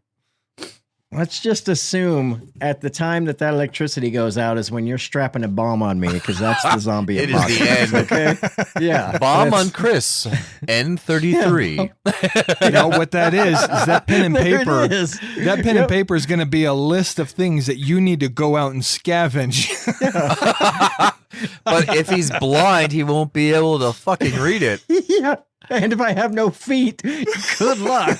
Speaker 1: let's just assume at the time that electricity goes out is when you're strapping a bomb on me, because that's the zombie
Speaker 3: It is
Speaker 1: apocalypse.
Speaker 3: the end.
Speaker 1: Okay. Yeah.
Speaker 3: Bomb
Speaker 1: that's-
Speaker 3: on Chris. N33.
Speaker 2: You know what that is that pen and
Speaker 1: There it
Speaker 2: paper.
Speaker 1: is.
Speaker 2: That pen and paper is going to be a list of things that you need to go out and scavenge.
Speaker 3: But if he's blind, he won't be able to fucking read it.
Speaker 1: Yeah. And if I have no feet, good luck.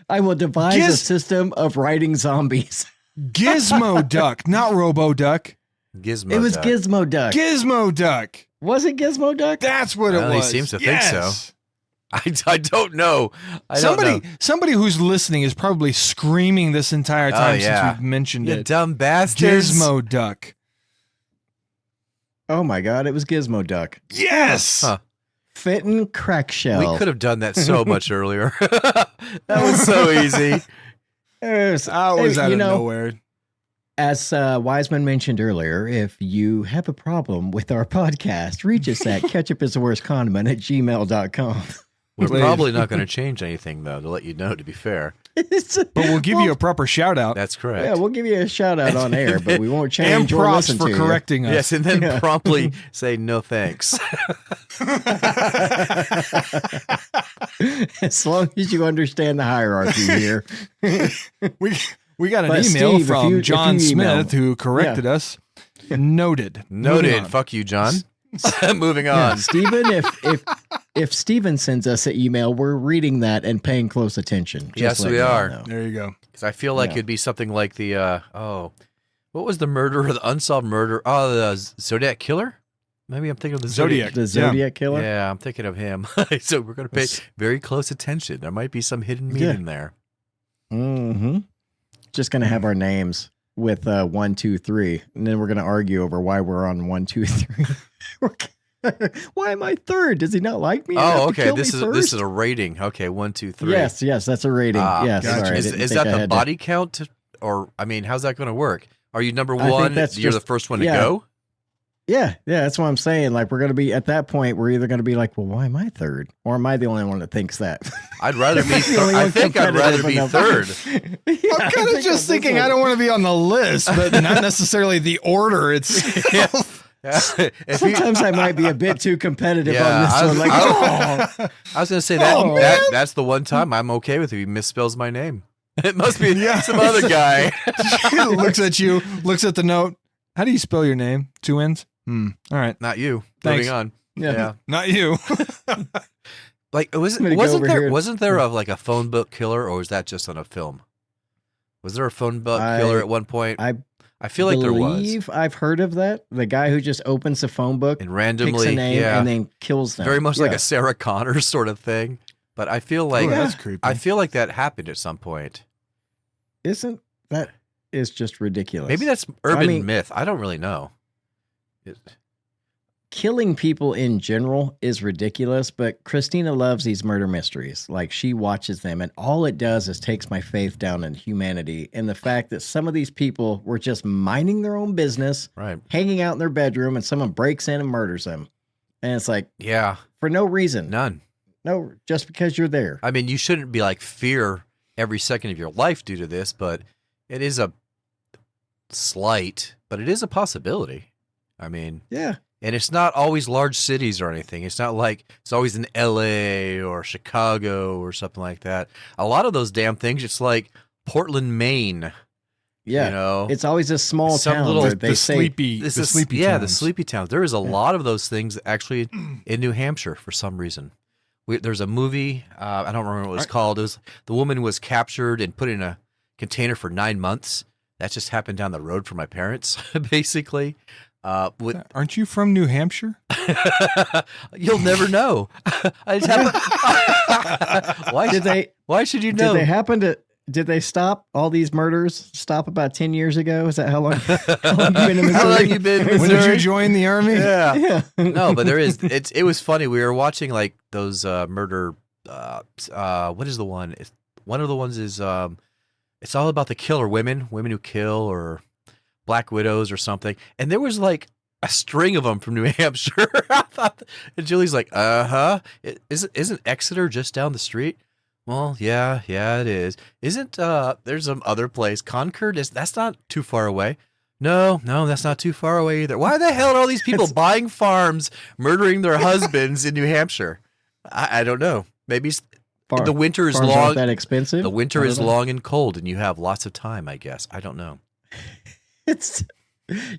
Speaker 1: I will devise a
Speaker 2: Giz-
Speaker 1: system of writing zombies.
Speaker 2: Gizmo Duck, not Robo Duck.
Speaker 3: Gizmo.
Speaker 1: It was
Speaker 3: Duck.
Speaker 1: Gizmo Duck.
Speaker 2: Gizmo Duck.
Speaker 1: Was it Gizmo Duck?
Speaker 2: That's what
Speaker 3: Well,
Speaker 2: it
Speaker 3: he
Speaker 2: was.
Speaker 3: seems to think so.
Speaker 2: Yes.
Speaker 3: I don't know. I don't know.
Speaker 2: Somebody who's listening is probably screaming this entire time
Speaker 3: yeah.
Speaker 2: since we've mentioned
Speaker 3: You
Speaker 2: it.
Speaker 3: dumb bastards.
Speaker 2: Gizmo Duck.
Speaker 1: Oh my God, it was Gizmo Duck.
Speaker 2: Yes.
Speaker 3: Huh.
Speaker 1: Fittin' crack shell.
Speaker 3: We could have done that so much earlier. That was so easy.
Speaker 1: It was,
Speaker 2: That was out
Speaker 1: you
Speaker 2: of
Speaker 1: know,
Speaker 2: nowhere.
Speaker 1: As Wiseman mentioned earlier, if you have a problem with our podcast, reach us at ketchupisttheworstcondiment@gmail.com.
Speaker 3: We're
Speaker 2: Please.
Speaker 3: probably not going to change anything, though, to let you know, to be fair.
Speaker 2: But we'll give you a proper shout out.
Speaker 3: That's correct.
Speaker 1: Yeah, we'll give you a shout out on air, but we won't
Speaker 2: And
Speaker 1: change or
Speaker 2: props
Speaker 1: listen
Speaker 2: for
Speaker 1: to you.
Speaker 2: correcting us.
Speaker 3: Yes, and then
Speaker 1: Yeah.
Speaker 3: promptly say no thanks.
Speaker 1: As long as you understand the hierarchy here.
Speaker 2: We got an
Speaker 1: But
Speaker 2: email
Speaker 1: Steve,
Speaker 2: from
Speaker 1: if
Speaker 2: John
Speaker 1: you email-
Speaker 2: Smith who corrected us. Noted.
Speaker 3: Noted.
Speaker 2: Moving on.
Speaker 3: Fuck you, John. Moving
Speaker 1: Yeah,
Speaker 3: on.
Speaker 1: Steven, if Steven sends us an email, we're reading that and paying close attention. Just
Speaker 3: Yes,
Speaker 1: letting
Speaker 3: we
Speaker 1: you all
Speaker 3: are.
Speaker 1: know.
Speaker 2: There you go.
Speaker 3: Because I feel like
Speaker 1: Yeah.
Speaker 3: it'd be something like the, what was the murder or the unsolved murder? Oh, the Zodiac Killer? Maybe I'm thinking of the Zodiac.
Speaker 1: The Zodiac Killer?
Speaker 3: Yeah, I'm thinking of him. So we're going to pay very close attention. There might be some hidden meaning there.
Speaker 1: Mm-hmm. Just gonna have our names with 1, 2, 3, and then we're gonna argue over why we're on 1, 2, 3. Why am I third? Does he not like me?
Speaker 3: Oh, okay. This is a rating. Okay, 1, 2, 3.
Speaker 1: Yes, that's a rating. Yes,
Speaker 2: gotcha.
Speaker 1: sorry. I
Speaker 3: Is
Speaker 1: didn't
Speaker 3: is
Speaker 1: think
Speaker 3: that
Speaker 1: I
Speaker 3: the
Speaker 1: had to-
Speaker 3: body count? Or, I mean, how's that going to work? Are you number
Speaker 1: I think
Speaker 3: one?
Speaker 1: that's
Speaker 3: You're
Speaker 1: just-
Speaker 3: the first one to
Speaker 1: yeah.
Speaker 3: go?
Speaker 1: Yeah, that's what I'm saying. Like, we're gonna be at that point. We're either gonna be like, well, why am I third, or am I the only one that thinks that?
Speaker 3: I'd rather be
Speaker 1: The only
Speaker 3: I
Speaker 1: one
Speaker 3: think I'd rather be
Speaker 1: competitive
Speaker 3: third.
Speaker 1: enough. Yeah,
Speaker 2: I'm kind of just thinking I don't want to be on the list, but not necessarily the order itself.
Speaker 3: If you-
Speaker 1: Sometimes I might be a bit too competitive
Speaker 3: Yeah,
Speaker 1: on this
Speaker 3: I was-
Speaker 1: one. Like,
Speaker 3: I was going to say that,
Speaker 1: Oh,
Speaker 3: that's the one time I'm okay with if he misspells my name. It must be some other guy.
Speaker 2: Looks at you, looks at the note. How do you spell your name? 2 N's? All right.
Speaker 3: Not you.
Speaker 2: Thanks.
Speaker 3: Moving on.
Speaker 1: Yeah.
Speaker 3: Yeah.
Speaker 2: Not you.
Speaker 3: Like
Speaker 1: I'm gonna go over here and-
Speaker 3: wasn't there a like a phone book killer, or was that just on a film? Was there a phone book killer at one point? I feel like there was.
Speaker 1: believe I've heard of that. The guy who just opens the phone book,
Speaker 3: And
Speaker 1: picks a
Speaker 3: randomly,
Speaker 1: name,
Speaker 3: yeah,
Speaker 1: and then kills them.
Speaker 3: very much like
Speaker 1: Yeah.
Speaker 3: a Sarah Connor sort of thing. But I feel like
Speaker 2: That's creepy.
Speaker 3: I feel like that happened at some point.
Speaker 1: Isn't that is just ridiculous?
Speaker 3: Maybe that's urban
Speaker 1: mean-
Speaker 3: myth. I don't really know.
Speaker 1: Killing people in general is ridiculous, but Christina loves these murder mysteries. Like, she watches them, and all it does is takes my faith down in humanity and the fact that some of these people were just minding their own business,
Speaker 3: Right.
Speaker 1: hanging out in their bedroom, and someone breaks in and murders them. And it's like,
Speaker 3: Yeah.
Speaker 1: for no reason.
Speaker 3: None.
Speaker 1: No, just because you're there.
Speaker 3: I mean, you shouldn't be like fear every second of your life due to this, but it is a slight, but it is a possibility. I mean,
Speaker 1: Yeah.
Speaker 3: and it's not always large cities or anything. It's not like it's always in LA or Chicago or something like that. A lot of those damn things, it's like Portland, Maine.
Speaker 1: Yeah.
Speaker 3: You know,
Speaker 1: It's always a small
Speaker 3: Some
Speaker 1: town
Speaker 3: little-
Speaker 1: where they
Speaker 2: the
Speaker 1: say,
Speaker 2: sleepy,
Speaker 3: This
Speaker 2: the
Speaker 3: is
Speaker 2: sleepy
Speaker 3: the
Speaker 2: towns.
Speaker 3: sleepy towns. There is a lot of those things actually in New Hampshire for some reason. There's a movie. I don't remember what it was called. It was the woman was captured and put in a container for 9 months. That just happened down the road from my parents, basically. With
Speaker 2: Aren't you from New Hampshire?
Speaker 3: you'll never know. I just why
Speaker 1: did they
Speaker 3: Why should you know?
Speaker 1: did they happen to did they stop all these murders? Stop about 10 years ago? Is that how long, how long you been in Missouri?
Speaker 3: How long you been in
Speaker 2: When did you
Speaker 3: Missouri?
Speaker 2: join the army?
Speaker 3: Yeah.
Speaker 1: Yeah.
Speaker 3: No, but there is. It was funny. We were watching like those murder. What is the one? One of the ones is it's all about the killer women who kill, or black widows or something. And there was like a string of them from New Hampshire. I thought, and Julie's like, isn't Exeter just down the street? Well, yeah, it is. Isn't there's some other place, Concord? That's not too far away. No, that's not too far away either. Why the hell are all these people buying farms, murdering their husbands in New Hampshire? I don't know. Maybe the winter is long.
Speaker 1: Aren't that expensive?
Speaker 3: The winter is long and cold, and you have lots of time, I guess. I don't know.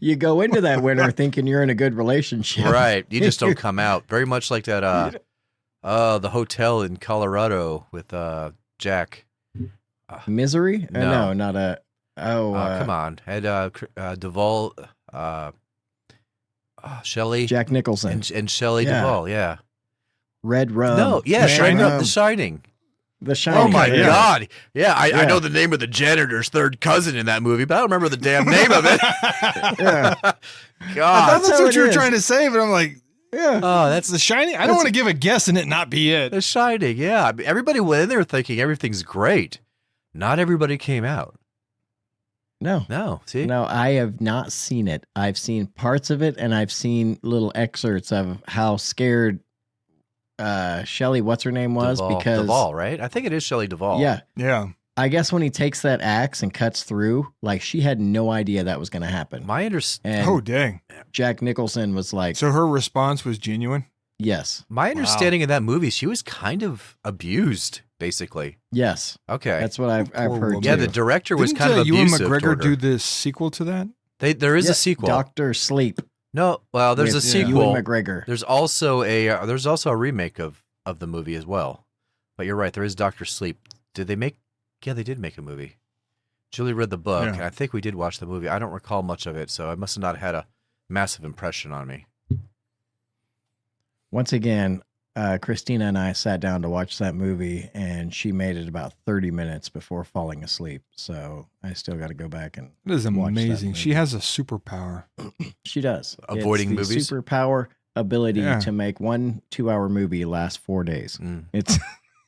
Speaker 1: You go into that winter thinking you're in a good relationship.
Speaker 3: Right. You just don't come out. Very much like that the hotel in Colorado with Jack.
Speaker 1: Misery?
Speaker 3: No.
Speaker 1: No, not a
Speaker 3: come on. Had Duvall, Shelley.
Speaker 1: Jack Nicholson.
Speaker 3: And Shelley Duvall, yeah.
Speaker 1: Red Rum.
Speaker 3: No, yeah, The Shining.
Speaker 1: The Shining.
Speaker 3: Oh my God! Yeah, I know the name of the janitor's third cousin in that movie, but I don't remember the damn name of it.
Speaker 1: Yeah.
Speaker 3: God,
Speaker 2: That's what you were trying to say, but I'm like,
Speaker 1: yeah.
Speaker 3: Oh, that's
Speaker 2: The Shining. I don't want to give a guess and it not be it.
Speaker 3: The Shining. Yeah, I mean, everybody went in there thinking everything's great. Not everybody came out. No. See,
Speaker 1: No, I have not seen it. I've seen parts of it, and I've seen little excerpts of how scared Shelley, what's her name, was because
Speaker 3: Duvall, right? I think it is Shelley Duvall.
Speaker 2: Yeah.
Speaker 1: I guess when he takes that axe and cuts through, like she had no idea that was going to happen.
Speaker 3: My
Speaker 2: Oh, dang.
Speaker 1: Jack Nicholson was like,
Speaker 2: So her response was genuine?
Speaker 1: yes,
Speaker 3: understanding of that movie, she was kind of abused, basically.
Speaker 1: yes.
Speaker 3: Okay,
Speaker 1: That's what I've
Speaker 2: Poor
Speaker 1: heard.
Speaker 2: woman.
Speaker 3: yeah.
Speaker 1: too.
Speaker 3: The director was
Speaker 2: Didn't
Speaker 3: kind of
Speaker 2: Ewan
Speaker 3: abusive.
Speaker 2: McGregor
Speaker 3: toward her.
Speaker 2: do the sequel to that?
Speaker 3: There is
Speaker 1: Yeah,
Speaker 3: a sequel.
Speaker 1: Dr. Sleep.
Speaker 3: No, well, there's a
Speaker 1: with
Speaker 3: sequel.
Speaker 1: Ewan McGregor.
Speaker 3: There's also a remake of the movie as well. But you're right, there is Dr. Sleep. Did they make? Yeah, they did make a movie. Julie read the book,
Speaker 2: Yeah.
Speaker 3: and I think we did watch the movie. I don't recall much of it, so it must have not had a massive impression on me.
Speaker 1: Once again, Christina and I sat down to watch that movie, and she made it about 30 minutes before falling asleep. So I still got to go back and
Speaker 2: It is
Speaker 1: watch that
Speaker 2: amazing.
Speaker 1: movie.
Speaker 2: She has a superpower.
Speaker 1: She does.
Speaker 3: Avoiding
Speaker 1: it's the
Speaker 3: movies?
Speaker 1: superpower ability
Speaker 2: Yeah.
Speaker 1: to make 1 2-hour movie last 4 days.
Speaker 3: Mm.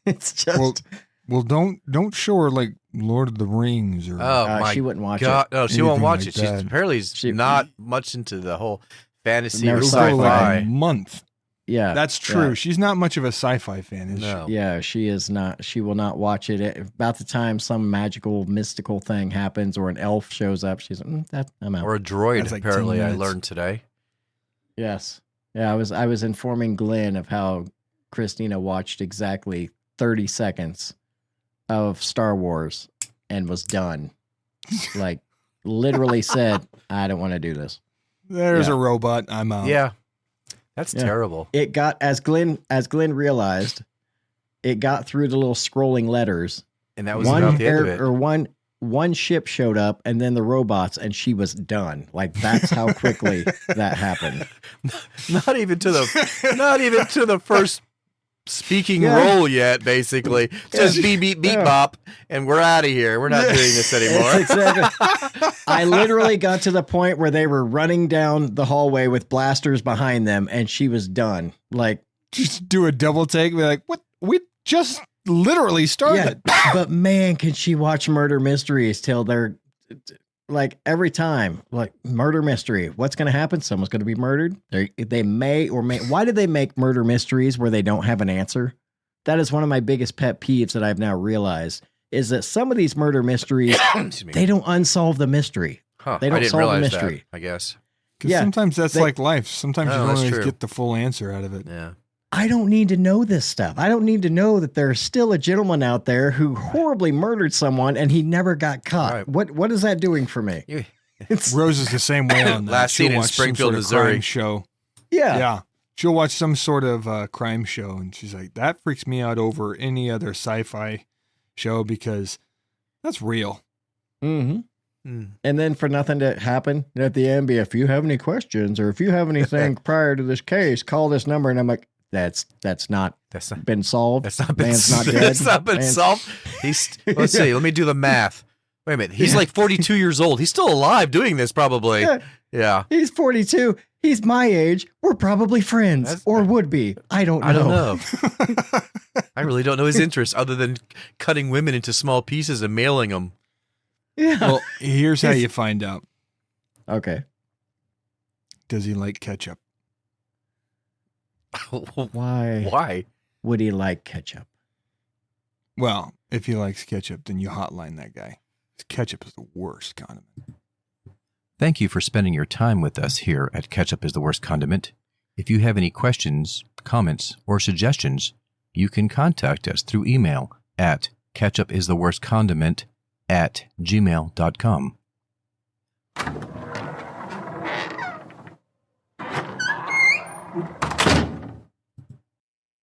Speaker 1: It's just
Speaker 2: Well, don't show her like Lord of the Rings or
Speaker 3: Oh my
Speaker 1: she wouldn't watch
Speaker 3: God! No, she won't
Speaker 2: Anything
Speaker 3: watch
Speaker 2: like
Speaker 3: it. She's
Speaker 2: that.
Speaker 3: apparently
Speaker 1: She-
Speaker 3: not much into the whole fantasy
Speaker 1: Never
Speaker 3: or
Speaker 2: It'll
Speaker 1: sci-fi.
Speaker 2: go like
Speaker 3: sci-fi.
Speaker 2: a month.
Speaker 1: yeah.
Speaker 2: That's true.
Speaker 1: Yeah.
Speaker 2: She's not much of a sci-fi fan, is
Speaker 3: No.
Speaker 1: Yeah, she is not. She will not watch it. About the time some magical, mystical thing happens or an elf shows up, she's that I'm out.
Speaker 3: Or a droid.
Speaker 2: That's like 10
Speaker 3: apparently, I
Speaker 2: minutes.
Speaker 3: learned today.
Speaker 1: Yes. Yeah, I was informing Glenn of how Christina watched exactly 30 seconds of Star Wars and was done. Like literally said, I don't want to do this.
Speaker 2: she? There's
Speaker 1: Yeah.
Speaker 2: a robot. I'm out.
Speaker 3: Yeah, that's
Speaker 1: Yeah.
Speaker 3: terrible.
Speaker 1: It got as Glenn realized, it got through the little scrolling letters.
Speaker 3: And that was about the end of it.
Speaker 1: or one ship showed up and then the robots and she was done. Like that's how quickly that happened.
Speaker 3: Not even to the first speaking
Speaker 1: Yeah.
Speaker 3: role yet. Basically, just beep beep beep
Speaker 1: Yeah.
Speaker 3: bop, and we're out of here. We're not doing this anymore.
Speaker 1: It's exactly. I literally got to the point where they were running down the hallway with blasters behind them and she was done. Like,
Speaker 2: Just do a double take. Be like, what? We just literally
Speaker 1: yeah,
Speaker 2: started.
Speaker 1: but man, can she watch murder mysteries till they're like every time, like murder mystery. What's going to happen? Someone's going to be murdered. They may or may. Why do they make murder mysteries where they don't have an answer? That is one of my biggest pet peeves that I've now realized is that some of these murder mysteries,
Speaker 3: Excuse me.
Speaker 1: they don't unsolve the mystery.
Speaker 3: Huh,
Speaker 1: they don't
Speaker 3: I didn't
Speaker 1: solve the
Speaker 3: realize
Speaker 1: mystery.
Speaker 3: that, I guess.
Speaker 2: Because
Speaker 1: Yeah,
Speaker 2: sometimes that's
Speaker 1: they-
Speaker 2: like life. Sometimes you
Speaker 3: Oh,
Speaker 2: don't
Speaker 3: that's
Speaker 2: always
Speaker 3: true.
Speaker 2: get the full answer out of it.
Speaker 3: Yeah.
Speaker 1: I don't need to know this stuff. I don't need to know that there's still a gentleman out there who horribly murdered someone and he never got caught.
Speaker 3: Right.
Speaker 1: What is that doing for me?
Speaker 3: You-
Speaker 1: It's
Speaker 2: Rose is the same way on that.
Speaker 3: Last
Speaker 2: She'll
Speaker 3: seen in
Speaker 2: watch some
Speaker 3: Springfield,
Speaker 2: sort of
Speaker 3: Missouri.
Speaker 2: crime show.
Speaker 1: yeah.
Speaker 2: Yeah. She'll watch some sort of crime show, and she's like, that freaks me out over any other sci-fi show because that's real.
Speaker 1: Mm-hmm.
Speaker 3: Mm.
Speaker 1: And then for nothing to happen at the end, be if you have any questions or if you have anything prior to this case, call this number. And I'm like, that's not
Speaker 3: That's not.
Speaker 1: been solved.
Speaker 3: That's not been.
Speaker 1: Man's not dead.
Speaker 3: That's not been
Speaker 1: Man's-
Speaker 3: solved. Let's see. Let me do the math. Wait a minute. He's like 42 years old. He's still alive doing this, probably.
Speaker 1: Yeah.
Speaker 3: Yeah.
Speaker 1: He's 42. He's my age. We're probably friends
Speaker 3: That's-
Speaker 1: or would be. I don't know.
Speaker 3: I don't know. I really don't know his interest other than cutting women into small pieces and mailing them.
Speaker 1: Yeah.
Speaker 2: Well, here's how you find out.
Speaker 1: Okay.
Speaker 2: Does he like ketchup?
Speaker 1: Why
Speaker 3: Why?
Speaker 1: would he like ketchup?
Speaker 2: Well, if he likes ketchup, then you hotline that guy. Ketchup is the worst condiment.
Speaker 5: Thank you for spending your time with us here at Ketchup is the Worst Condiment. If you have any questions, comments, or suggestions, you can contact us through email at ketchupistheworstcondiment@gmail.com.